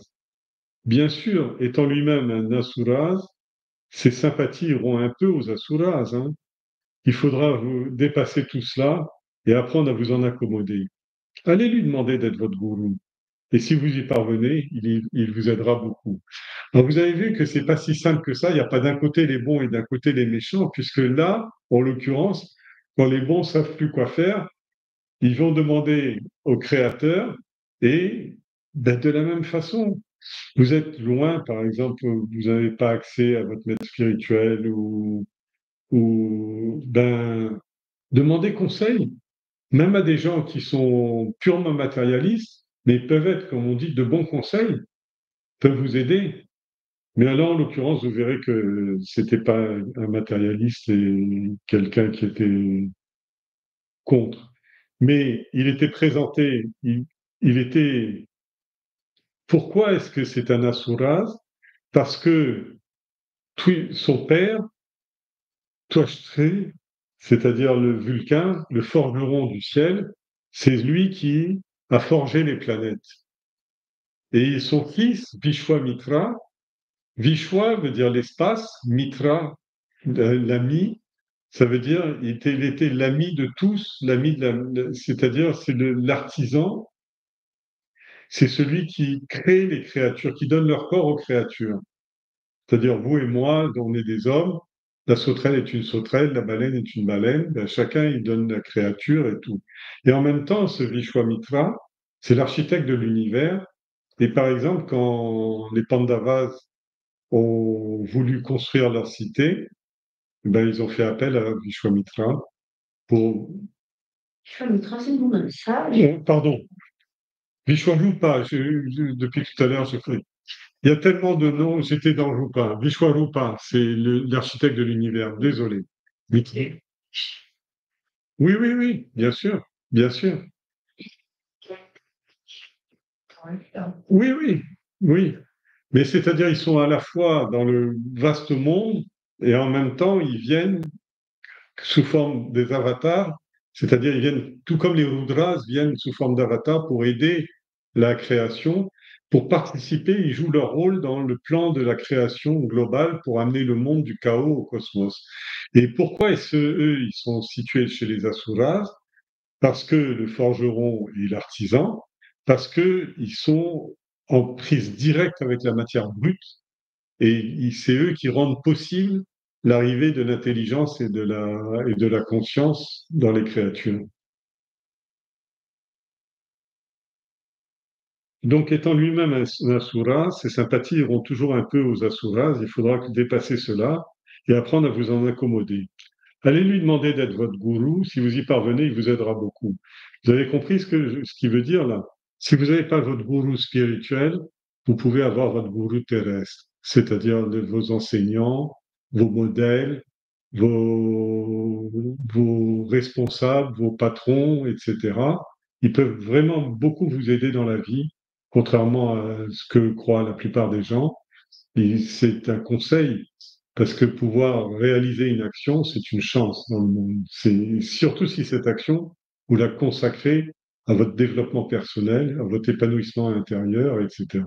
Bien sûr, étant lui-même un asuras, ses sympathies iront un peu aux asuras, hein. Il faudra vous dépasser tout cela et apprendre à vous en accommoder. Allez lui demander d'être votre gourou. Et si vous y parvenez, il vous aidera beaucoup. Alors vous avez vu que c'est pas si simple que ça. Il n'y a pas d'un côté les bons et d'un côté les méchants, puisque là, en l'occurrence, quand les bons savent plus quoi faire, ils vont demander au créateur et ben, de la même façon. Vous êtes loin, par exemple, vous n'avez pas accès à votre maître spirituel ou ben, demandez conseil, même à des gens qui sont purement matérialistes, mais ils peuvent être, comme on dit, de bons conseils, peuvent vous aider. Mais alors, en l'occurrence, vous verrez que c'était pas un matérialiste et quelqu'un qui était contre. Mais il était présenté, il était. Pourquoi est-ce que c'est un asuras? Parce que son père, Tuashtree, c'est-à-dire le Vulcain, le forgeron du ciel, c'est lui qui a forgé les planètes. Et son fils, Vishwamitra, Vishwa veut dire l'espace, Mitra, l'ami, ça veut dire il était l'ami de tous, l'ami c'est-à-dire c'est l'artisan, c'est celui qui crée les créatures, qui donne leur corps aux créatures. C'est-à-dire vous et moi, on est des hommes, la sauterelle est une sauterelle, la baleine est une baleine, ben, chacun il donne la créature et tout. Et en même temps, ce Vishwamitra, c'est l'architecte de l'univers. Et par exemple, quand les Pandavas ont voulu construire leur cité, ben, ils ont fait appel à Vishwamitra pour... Vishwamitra, c'est le nom d'un sage. Pardon, Vishwarupa, depuis tout à l'heure, j'ai fait. Il y a tellement de noms, j'étais dans Rupa. Vishwarupa, c'est l'architecte de l'univers, désolé. Oui, oui, oui, oui, bien sûr, bien sûr. Oui, oui, oui. Mais c'est-à-dire, ils sont à la fois dans le vaste monde et en même temps, ils viennent sous forme des avatars, c'est-à-dire ils viennent, tout comme les Rudras viennent sous forme d'avatars pour aider la création, pour participer, ils jouent leur rôle dans le plan de la création globale pour amener le monde du chaos au cosmos. Et pourquoi est-ce eux, ils sont situés chez les Asuras? Parce que le forgeron et l'artisan, parce qu'ils sont en prise directe avec la matière brute et c'est eux qui rendent possible l'arrivée de l'intelligence et de la conscience dans les créatures. Donc, étant lui-même un asura, ses sympathies iront toujours un peu aux asuras. Il faudra dépasser cela et apprendre à vous en accommoder. Allez lui demander d'être votre gourou. Si vous y parvenez, il vous aidera beaucoup. Vous avez compris ce qu'il veut dire là? Si vous n'avez pas votre gourou spirituel, vous pouvez avoir votre gourou terrestre, c'est-à-dire vos enseignants, vos modèles, vos responsables, vos patrons, etc. Ils peuvent vraiment beaucoup vous aider dans la vie, contrairement à ce que croient la plupart des gens. Et c'est un conseil, parce que pouvoir réaliser une action, c'est une chance dans le monde. C'est surtout si cette action, vous la consacrez à votre développement personnel, à votre épanouissement intérieur, etc.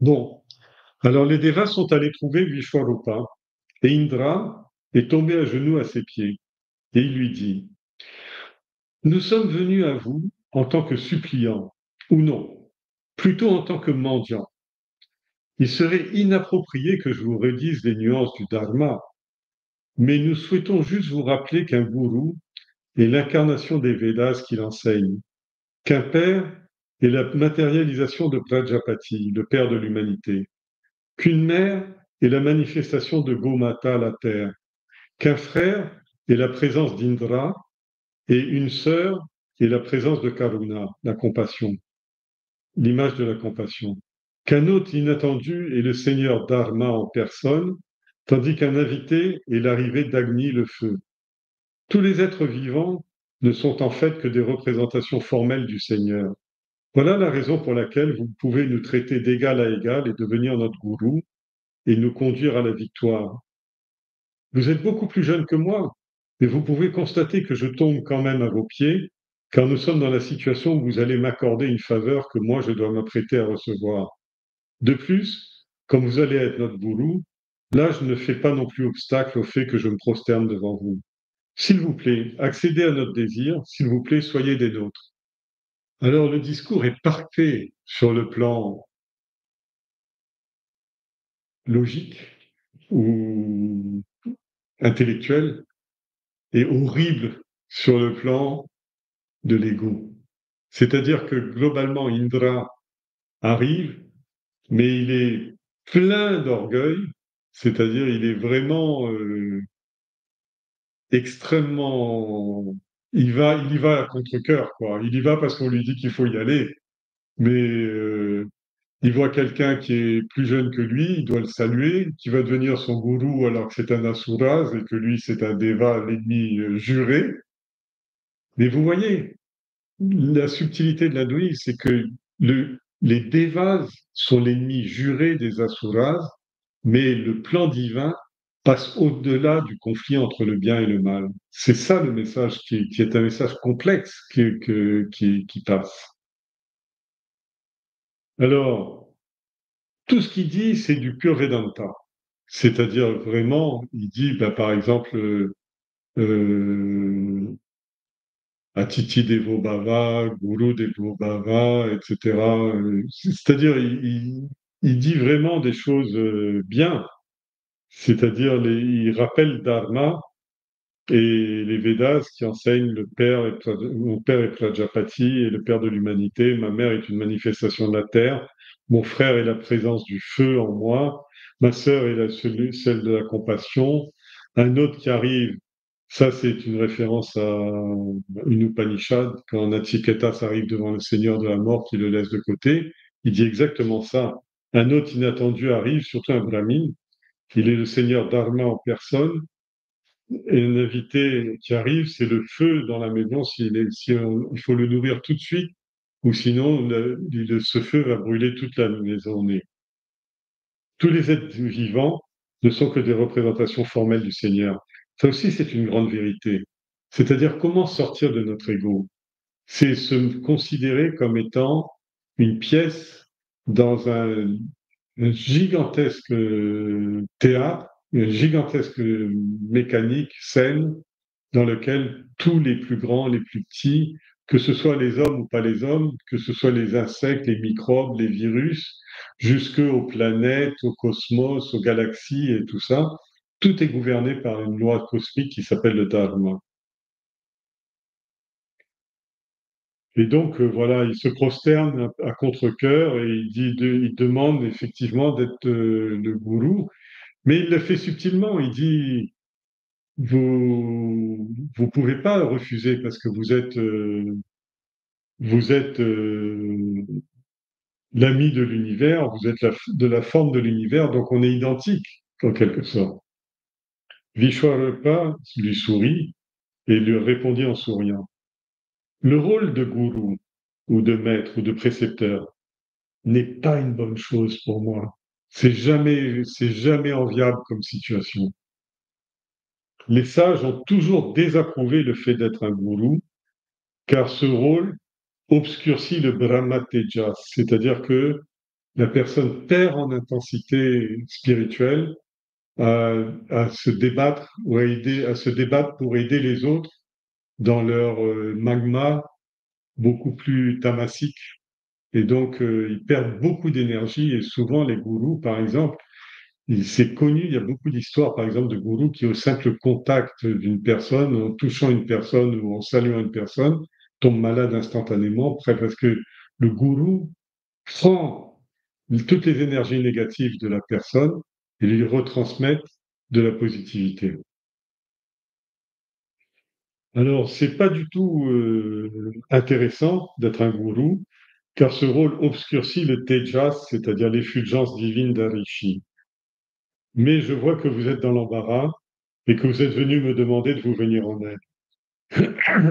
Bon, alors les Devas sont allés trouver Vishwarupa et Indra est tombé à genoux à ses pieds et il lui dit, nous sommes venus à vous en tant que suppliants, ou non, plutôt en tant que mendiants. Il serait inapproprié que je vous redise les nuances du Dharma, mais nous souhaitons juste vous rappeler qu'un gourou est l'incarnation des Védas qu'il enseigne, qu'un père est la matérialisation de Prajapati, le père de l'humanité, qu'une mère est la manifestation de Gomata, la terre, qu'un frère est la présence d'Indra et une sœur est la présence de Karuna, la compassion, l'image de la compassion, qu'un hôte inattendu est le Seigneur Dharma en personne, tandis qu'un invité est l'arrivée d'Agni, le feu. Tous les êtres vivants ne sont en fait que des représentations formelles du Seigneur. Voilà la raison pour laquelle vous pouvez nous traiter d'égal à égal et devenir notre gourou et nous conduire à la victoire. Vous êtes beaucoup plus jeune que moi, Et vous pouvez constater que je tombe quand même à vos pieds, car nous sommes dans la situation où vous allez m'accorder une faveur que moi je dois m'apprêter à recevoir. De plus, comme vous allez être notre gourou, là je ne fais pas non plus obstacle au fait que je me prosterne devant vous. S'il vous plaît, accédez à notre désir, s'il vous plaît, soyez des nôtres. Alors le discours est parfait sur le plan logique ou intellectuel et horrible sur le plan de l'ego. C'est-à-dire que globalement, Indra arrive, mais il est plein d'orgueil, c'est-à-dire il est vraiment extrêmement... il y va à contre-cœur, quoi. Il y va parce qu'on lui dit qu'il faut y aller, mais il voit quelqu'un qui est plus jeune que lui, il doit le saluer, qui va devenir son gourou alors que c'est un asuras et que lui c'est un deva, l'ennemi juré. Mais vous voyez, la subtilité de l'hindouisme, c'est que les devas sont l'ennemi juré des asuras, mais le plan divin passe au-delà du conflit entre le bien et le mal. C'est ça le message qui est un message complexe qui passe. Alors, tout ce qu'il dit, c'est du pur Vedanta. C'est-à-dire vraiment, il dit, bah, par exemple, euh, Atiti Devo Bhava, Guru Devo Bhava, etc. C'est-à-dire, il dit vraiment des choses bien. C'est-à-dire, il rappelle Dharma et les Védas qui enseignent mon père est Prajapati et le père de l'humanité, ma mère est une manifestation de la terre, mon frère est la présence du feu en moi, ma sœur est celle de la compassion, un autre qui arrive, ça c'est une référence à une Upanishad, quand Nachiketas arrive devant le Seigneur de la mort qui le laisse de côté, il dit exactement ça. Un autre inattendu arrive, surtout un brahmine, il est le Seigneur Dharma en personne, et un invité qui arrive, c'est le feu dans la maison, il faut le nourrir tout de suite, ou sinon ce feu va brûler toute la maison. Tous les êtres vivants ne sont que des représentations formelles du Seigneur. Ça aussi, c'est une grande vérité. C'est-à-dire comment sortir de notre ego. C'est se considérer comme étant une pièce dans un gigantesque théâtre, une gigantesque mécanique, scène, dans lequel tous les plus grands, les plus petits, que ce soit les hommes ou pas les hommes, que ce soit les insectes, les microbes, les virus, jusqu'aux planètes, au cosmos, aux galaxies et tout ça, tout est gouverné par une loi cosmique qui s'appelle le Dharma. Et donc, voilà, il se prosterne à contre-cœur et il demande effectivement d'être le gourou, mais il le fait subtilement. Il dit, vous pouvez pas refuser parce que vous êtes l'ami de l'univers, vous êtes de la forme de l'univers, donc on est identique en quelque sorte. Vishwarapa lui sourit et lui répondit en souriant. Le rôle de gourou ou de maître ou de précepteur n'est pas une bonne chose pour moi. C'est jamais enviable comme situation. Les sages ont toujours désapprouvé le fait d'être un gourou, car ce rôle obscurcit le Brahma Tejas, c'est-à-dire que la personne perd en intensité spirituelle à se débattre ou à se débattre pour aider les autres dans leur magma beaucoup plus tamasique. Et donc, ils perdent beaucoup d'énergie et souvent les gourous, par exemple, c'est connu, il y a beaucoup d'histoires, par exemple, de gourous qui, au simple contact d'une personne, en touchant une personne ou en saluant une personne, tombent malades instantanément, parce que le gourou prend toutes les énergies négatives de la personne et lui retransmet de la positivité. Alors, c'est pas du tout intéressant d'être un gourou, car ce rôle obscurcit le tejas, c'est-à-dire l'effulgence divine d'un rishi. Mais je vois que vous êtes dans l'embarras et que vous êtes venu me demander de vous venir en aide.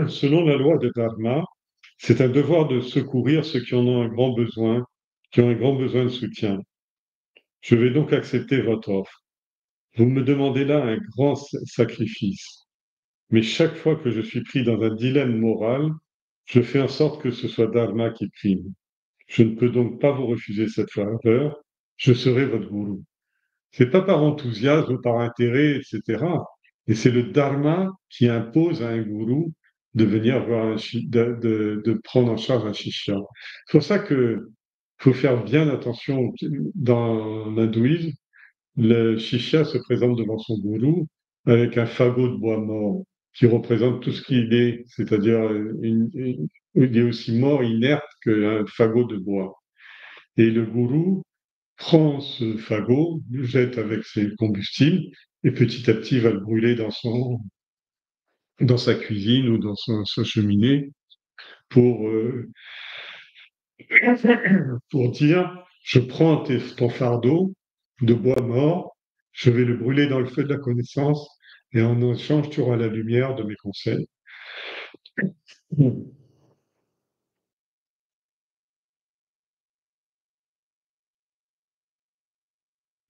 Selon la loi de Dharma, c'est un devoir de secourir ceux qui en ont un grand besoin, qui ont un grand besoin de soutien. Je vais donc accepter votre offre. Vous me demandez là un grand sacrifice. mais chaque fois que je suis pris dans un dilemme moral, je fais en sorte que ce soit Dharma qui prime. Je ne peux donc pas vous refuser cette faveur, je serai votre gourou. C'est pas par enthousiasme ou par intérêt, etc. Et c'est le dharma qui impose à un gourou de venir voir de prendre en charge un shishya. C'est pour ça que faut faire bien attention dans l'hindouisme. Le shishya se présente devant son gourou avec un fagot de bois mort qui représente tout ce qu'il est, c'est-à-dire il est aussi mort, inerte qu'un fagot de bois. Et le gourou prend ce fagot, le jette avec ses combustibles, et petit à petit va le brûler dans sa cuisine ou dans sa cheminée pour, pour dire, je prends ton fardeau de bois mort, je vais le brûler dans le feu de la connaissance, et en échange, tu auras la lumière de mes conseils.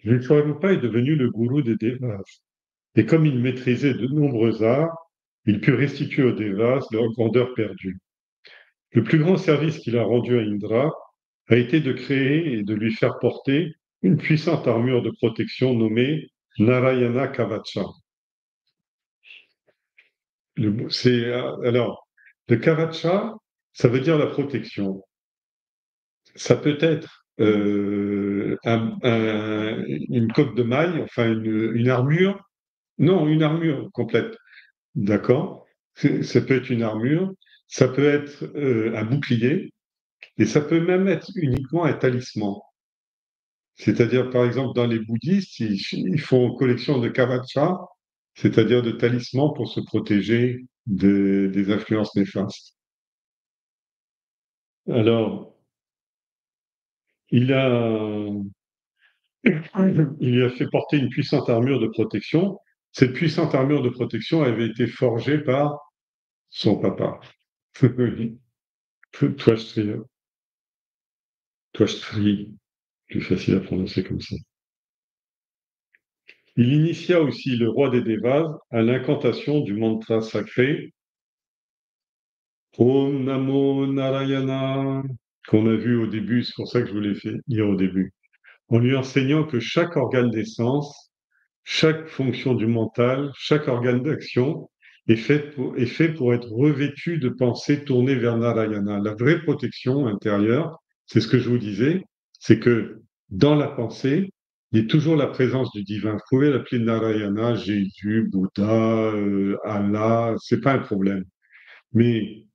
Vishwarupa est devenu le gourou des Devas. Et comme il maîtrisait de nombreux arts, il put restituer aux Devas leur grandeur perdue. Le plus grand service qu'il a rendu à Indra a été de créer et de lui faire porter une puissante armure de protection nommée Narayana Kavacha. Alors, le Kavacha, ça veut dire la protection. Ça peut être une cotte de maille, enfin une armure. Non, une armure complète. D'accord? Ça peut être une armure, ça peut être un bouclier, et ça peut même être uniquement un talisman. C'est-à-dire, par exemple, dans les bouddhistes, ils font collection de kavacha, c'est-à-dire de talismans pour se protéger des influences néfastes. Alors, il a, il lui a fait porter une puissante armure de protection. Cette puissante armure de protection avait été forgée par son papa. Twashtri, Twashtri, plus facile à prononcer comme ça. Il initia aussi le roi des Devas à l'incantation du mantra sacré Om Namo Narayana, qu'on a vu au début, c'est pour ça que je vous l'ai fait lire au début, en lui enseignant que chaque organe d'essence, chaque fonction du mental, chaque organe d'action est fait pour être revêtu de pensées tournées vers Narayana. La vraie protection intérieure, c'est ce que je vous disais, c'est que dans la pensée, il y a toujours la présence du divin. Vous pouvez l'appeler Narayana, Jésus, Bouddha, Allah, c'est pas un problème. Mais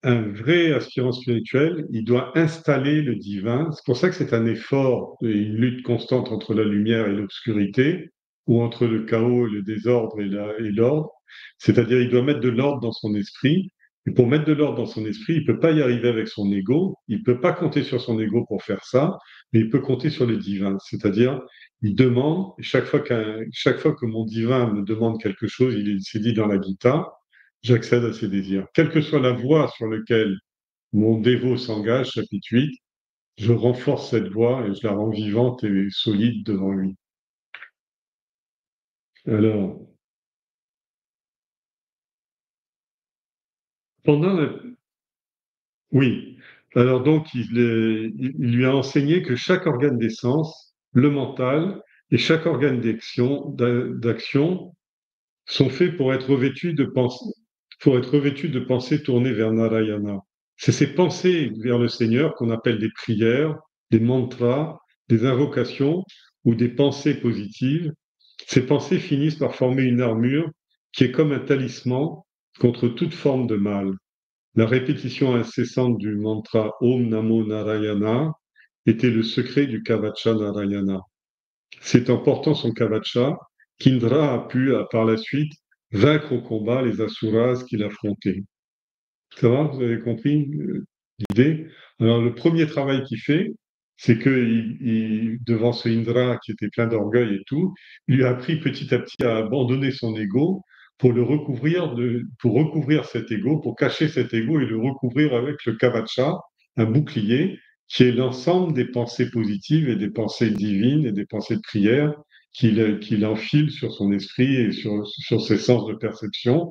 un vrai aspirant spirituel, il doit installer le divin. C'est pour ça que c'est un effort et une lutte constante entre la lumière et l'obscurité, ou entre le chaos et le désordre et l'ordre. C'est-à-dire, il doit mettre de l'ordre dans son esprit. Et pour mettre de l'ordre dans son esprit, il ne peut pas y arriver avec son ego. Il ne peut pas compter sur son ego pour faire ça, mais il peut compter sur le divin. C'est-à-dire, il demande, et chaque fois que mon divin me demande quelque chose, il s'est dit dans la Gita, j'accède à ses désirs. Quelle que soit la voie sur laquelle mon dévot s'engage, chapitre 8, je renforce cette voie et je la rends vivante et solide devant lui. Alors, pendant la... Oui. Alors donc, il lui a enseigné que chaque organe d'essence, le mental et chaque organe d'action sont faits pour être revêtus de pensées tournées vers Narayana. C'est ces pensées vers le Seigneur qu'on appelle des prières, des mantras, des invocations ou des pensées positives. Ces pensées finissent par former une armure qui est comme un talisman contre toute forme de mal. La répétition incessante du mantra Om Namo Narayana était le secret du Kavacha Narayana. C'est en portant son Kavacha qu'Indra a pu, par la suite, vaincre au combat les Asuras qu'il affrontait. Ça va, vous avez compris l'idée? Alors, le premier travail qu'il fait, c'est que devant ce Indra qui était plein d'orgueil et tout, il lui a appris petit à petit à abandonner son ego pour pour recouvrir cet ego, pour cacher cet ego et le recouvrir avec le Kavacha, un bouclier qui est l'ensemble des pensées positives et des pensées divines et des pensées de prière qu'il enfile sur son esprit et sur ses sens de perception.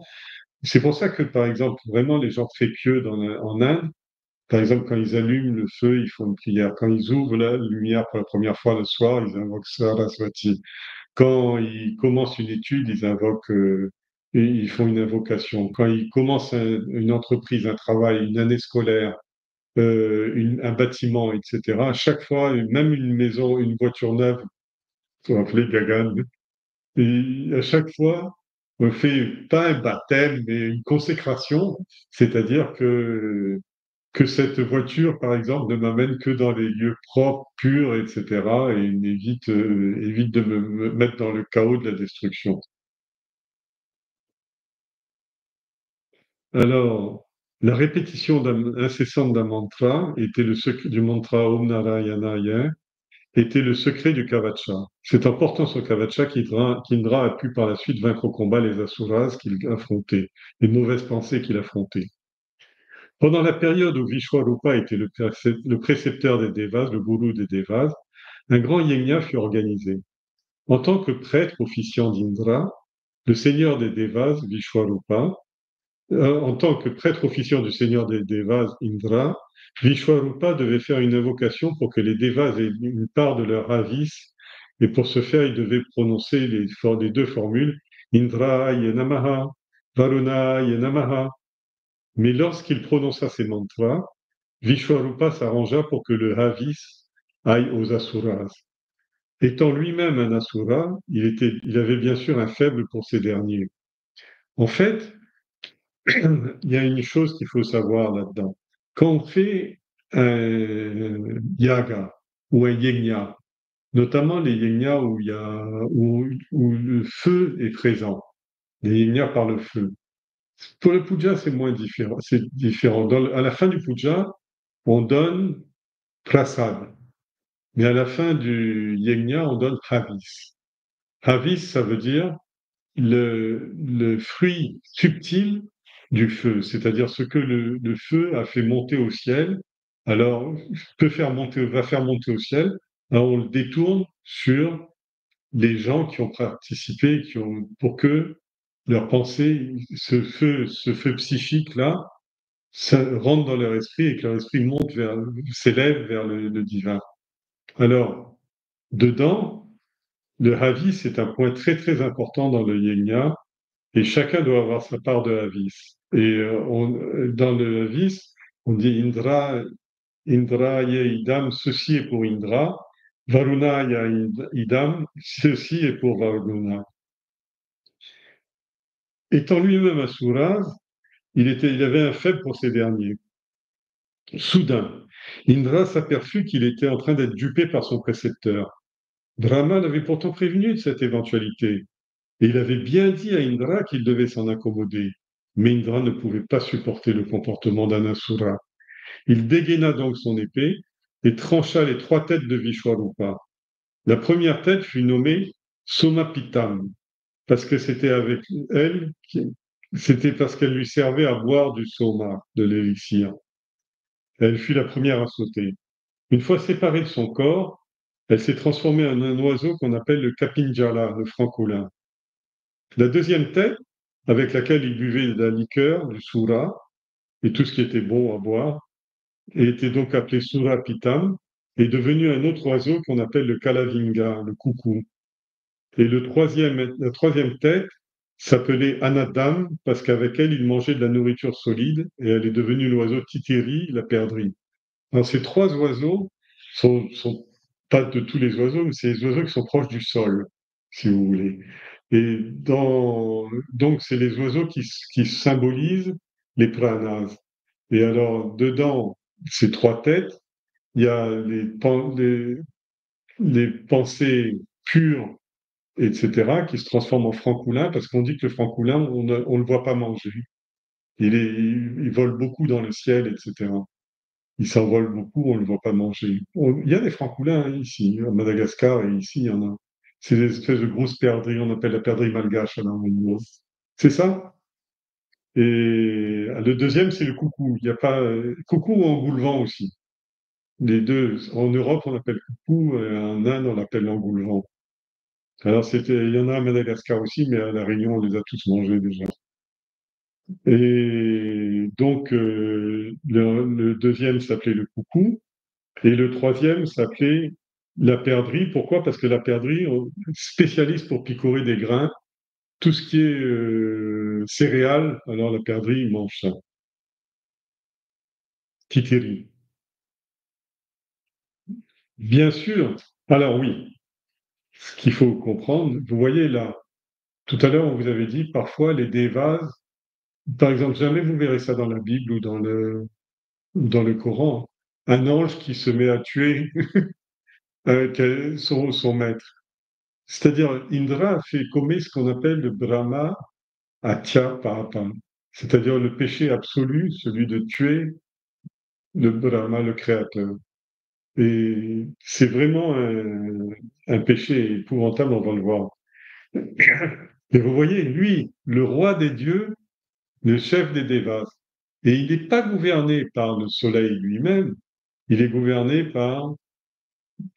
C'est pour ça que, par exemple, vraiment les gens très pieux en Inde, par exemple, quand ils allument le feu, ils font une prière. Quand ils ouvrent la lumière pour la première fois le soir, ils invoquent Saraswati. Quand ils commencent une étude, ils font une invocation. Quand ils commencent une entreprise, un travail, une année scolaire, un bâtiment, etc., à chaque fois, même une maison, une voiture neuve, pour appeler Gagan, et à chaque fois, on fait pas un baptême, mais une consécration, c'est-à-dire que cette voiture, par exemple, ne m'amène que dans les lieux propres, purs, etc., et évite de me mettre dans le chaos de la destruction. Alors, la répétition incessante d'un mantra était le secret du mantra Om Narayana était le secret du Kavacha. C'est en portant ce Kavacha qu'Indra a pu par la suite vaincre au combat les Asuras qu'il affrontait, les mauvaises pensées qu'il affrontait. Pendant la période où Vishwarupa était le précepteur des Devas, le gourou des Devas, un grand yajna fut organisé. En tant que prêtre officiant d'Indra, le seigneur des Devas, Vishwarupa, en tant que prêtre officiant du seigneur des Devas, Indra, Vishwarupa devait faire une invocation pour que les Devas aient une part de leur avis, et pour ce faire, il devait prononcer les deux formules Indraya Namaha, Varunaya Namaha. Mais lorsqu'il prononça ces mantras, Vishwarupa s'arrangea pour que le Havis aille aux Asuras. Étant lui-même un Asura, il avait bien sûr un faible pour ces derniers. En fait, il y a une chose qu'il faut savoir là-dedans. Quand on fait un yaga ou un yajna, notamment les yajnas où le feu est présent, les yajnas par le feu. Pour le puja, c'est moins différent. C'est différent. À la fin du puja, on donne prasad, mais à la fin du yajna, on donne havis. Havis, ça veut dire le fruit subtil du feu, c'est-à-dire ce que le feu a fait monter au ciel, alors va faire monter au ciel, alors on le détourne sur les gens qui ont participé, pour que leur pensée, ce feu psychique-là, ça rentre dans leur esprit et que leur esprit s'élève vers le divin. Alors, dedans, le Havi, c'est un point très très important dans le Yenya, et chacun doit avoir sa part de Havis. Et dans le Havis, on dit Indra ya idam, ceci est pour Indra, Varuna ya idam, ceci est pour Varuna. Étant lui-même Asura, il avait un faible pour ces derniers. Soudain, Indra s'aperçut qu'il était en train d'être dupé par son précepteur. Brahma l'avait pourtant prévenu de cette éventualité, et il avait bien dit à Indra qu'il devait s'en accommoder. Mais Indra ne pouvait pas supporter le comportement d'un Asura. Il dégaina donc son épée et trancha les trois têtes de Vishwarupa. La première tête fut nommée Somapitam, parce que c'était parce qu'elle lui servait à boire du soma, de l'élixir. Elle fut la première à sauter. Une fois séparée de son corps, elle s'est transformée en un oiseau qu'on appelle le Kapinjala, le francolin. La deuxième tête, avec laquelle il buvait de la liqueur, du sura, et tout ce qui était bon à boire, et était donc appelé Sura Pitam, est devenu un autre oiseau qu'on appelle le Kalavinga, le coucou. Et la troisième tête s'appelait Anadam, parce qu'avec elle, il mangeait de la nourriture solide, et elle est devenue l'oiseau Titeri, la perdrix. Alors, ces trois oiseaux sont pas de tous les oiseaux, mais c'est les oiseaux qui sont proches du sol, si vous voulez. Et donc, c'est les oiseaux qui symbolisent les pranas. Et alors, dedans, ces trois têtes, il y a les pensées pures, etc., qui se transforment en francoulin, parce qu'on dit que le francoulin, on ne le voit pas manger. Il vole beaucoup dans le ciel, etc. Il s'envole beaucoup, on ne le voit pas manger. Il y a des francoulins hein, ici, à Madagascar, et ici, il y en a. C'est des espèces de grosses perdrix, on appelle la perdrix malgache. Alors, c'est ça. Et le deuxième, c'est le coucou. Il y a pas coucou ou engoulevent aussi. Les deux. En Europe, on appelle coucou, et en Inde, on l'appelle engoulevent. Alors, il y en a à Madagascar aussi, mais à La Réunion, on les a tous mangés déjà. Et donc, le deuxième s'appelait le coucou, et le troisième s'appelait la perdrix. Pourquoi? Parce que la perdrix, spécialiste pour picorer des grains, tout ce qui est céréales, alors la perdrix, il mange ça. Titeri. Bien sûr. Alors oui, ce qu'il faut comprendre, vous voyez là, tout à l'heure, on vous avait dit, parfois les devas, par exemple, jamais vous verrez ça dans la Bible ou dans le Coran, un ange qui se met à tuer son maître. C'est-à-dire, Indra fait commet ce qu'on appelle le Brahma Atya Papa, c'est-à-dire le péché absolu, celui de tuer le Brahma, le Créateur. Et c'est vraiment un péché épouvantable, on va le voir. Et vous voyez, lui, le roi des dieux, le chef des Devas, et il n'est pas gouverné par le soleil lui-même, il est gouverné par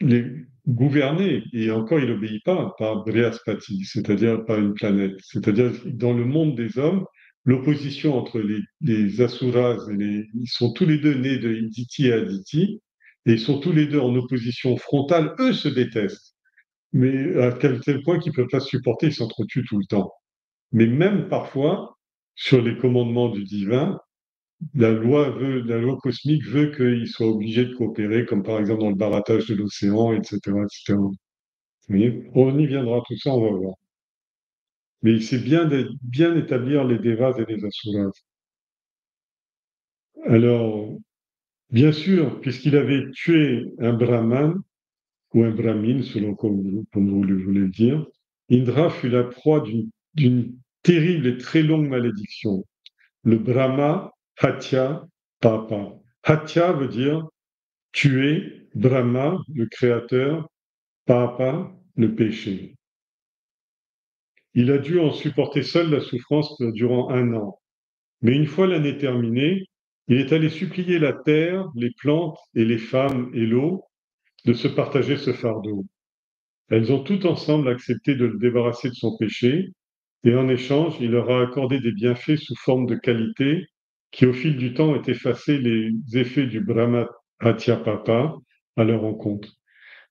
les gouverné, et encore il n'obéit pas, par Brihaspati, c'est-à-dire par une planète. C'est-à-dire dans le monde des hommes, l'opposition entre les Asuras ils sont tous les deux nés de Diti et Aditi, et ils sont tous les deux en opposition frontale, eux se détestent. Mais à tel point qu'ils ne peuvent pas se supporter, ils s'entretuent tout le temps. Mais même parfois, sur les commandements du divin, la loi cosmique veut qu'ils soient obligés de coopérer, comme par exemple dans le barattage de l'océan, etc., etc. Vous voyez, on y viendra, tout ça, on va voir. Mais c'est bien de bien établir les devas et les asuras. Alors, bien sûr, puisqu'il avait tué un brahman, ou un brahmine, selon comme vous le voulez le dire, Indra fut la proie d'une terrible et très longue malédiction. Le Brahma Hatya Papa. Hatya veut dire tuer, Brahma, le créateur, Papa, le péché. Il a dû en supporter seul la souffrance durant 1 an. Mais une fois l'année terminée, il est allé supplier la terre, les plantes et les femmes et l'eau de se partager ce fardeau. Elles ont toutes ensemble accepté de le débarrasser de son péché, et en échange, il leur a accordé des bienfaits sous forme de qualité qui, au fil du temps, ont effacé les effets du Brahma Hatya Papa à leur encontre.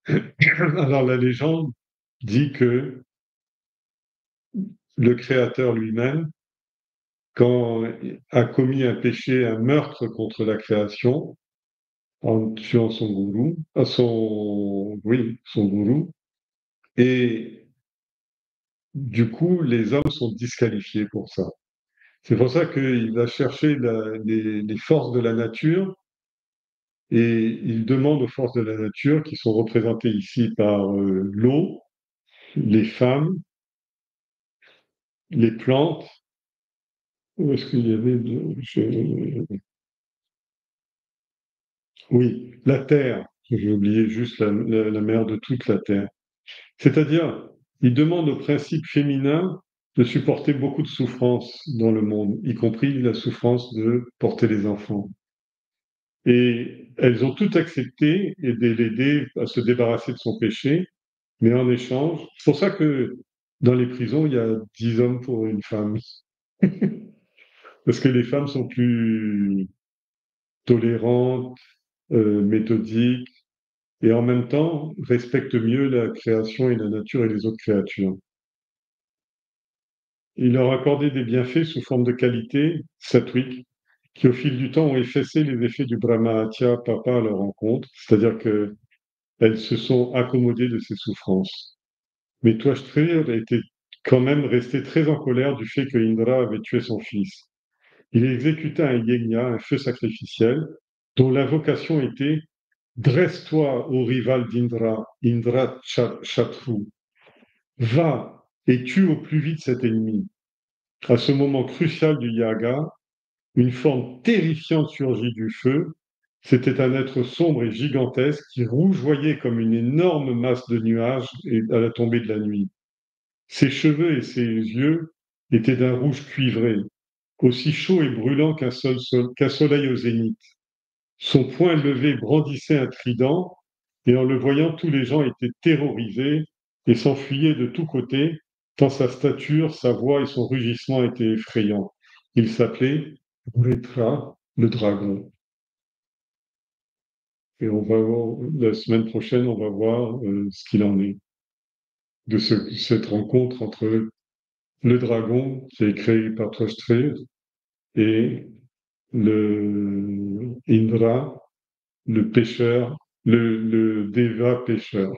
Alors la légende dit que le Créateur lui-même, quand a commis un péché, un meurtre contre la création, en tuant son gourou, oui, son gourou, et du coup, les hommes sont disqualifiés pour ça. C'est pour ça qu'il va chercher les forces de la nature et il demande aux forces de la nature, qui sont représentées ici par l'eau, les femmes, les plantes. Où est-ce qu'il y avait oui, la terre. J'ai oublié juste la mère de toute la terre. C'est-à-dire, il demande au principe féminin de supporter beaucoup de souffrances dans le monde, y compris la souffrance de porter les enfants. Et elles ont tout accepté et de l'aider à se débarrasser de son péché, mais en échange, c'est pour ça que dans les prisons, il y a 10 hommes pour une femme. Parce que les femmes sont plus tolérantes, méthodiques, et en même temps respectent mieux la création et la nature et les autres créatures. Il leur a accordé des bienfaits sous forme de qualité sattvique, qui au fil du temps ont effacé les effets du Brahmahatya Papa à leur rencontre, c'est-à-dire qu'elles se sont accommodées de ces souffrances. Mais Twashtir était quand même resté très en colère du fait que Indra avait tué son fils. Il exécuta un yegna, un feu sacrificiel, dont l'invocation était dresse-toi au rival d'Indra, Indra Chatru, va et tue au plus vite cet ennemi. À ce moment crucial du yaga, une forme terrifiante surgit du feu. C'était un être sombre et gigantesque qui rougeoyait comme une énorme masse de nuages à la tombée de la nuit. Ses cheveux et ses yeux étaient d'un rouge cuivré, aussi chaud et brûlant qu'un soleil au zénith. Son poing levé brandissait un trident, et en le voyant, tous les gens étaient terrorisés et s'enfuyait de tous côtés, tant sa stature, sa voix et son rugissement étaient effrayants. Il s'appelait Vritra, le dragon. Et on va voir, la semaine prochaine, on va voir ce qu'il en est de cette rencontre entre le dragon qui est créé par Twastrid et le Indra, le pêcheur, le Deva pêcheur.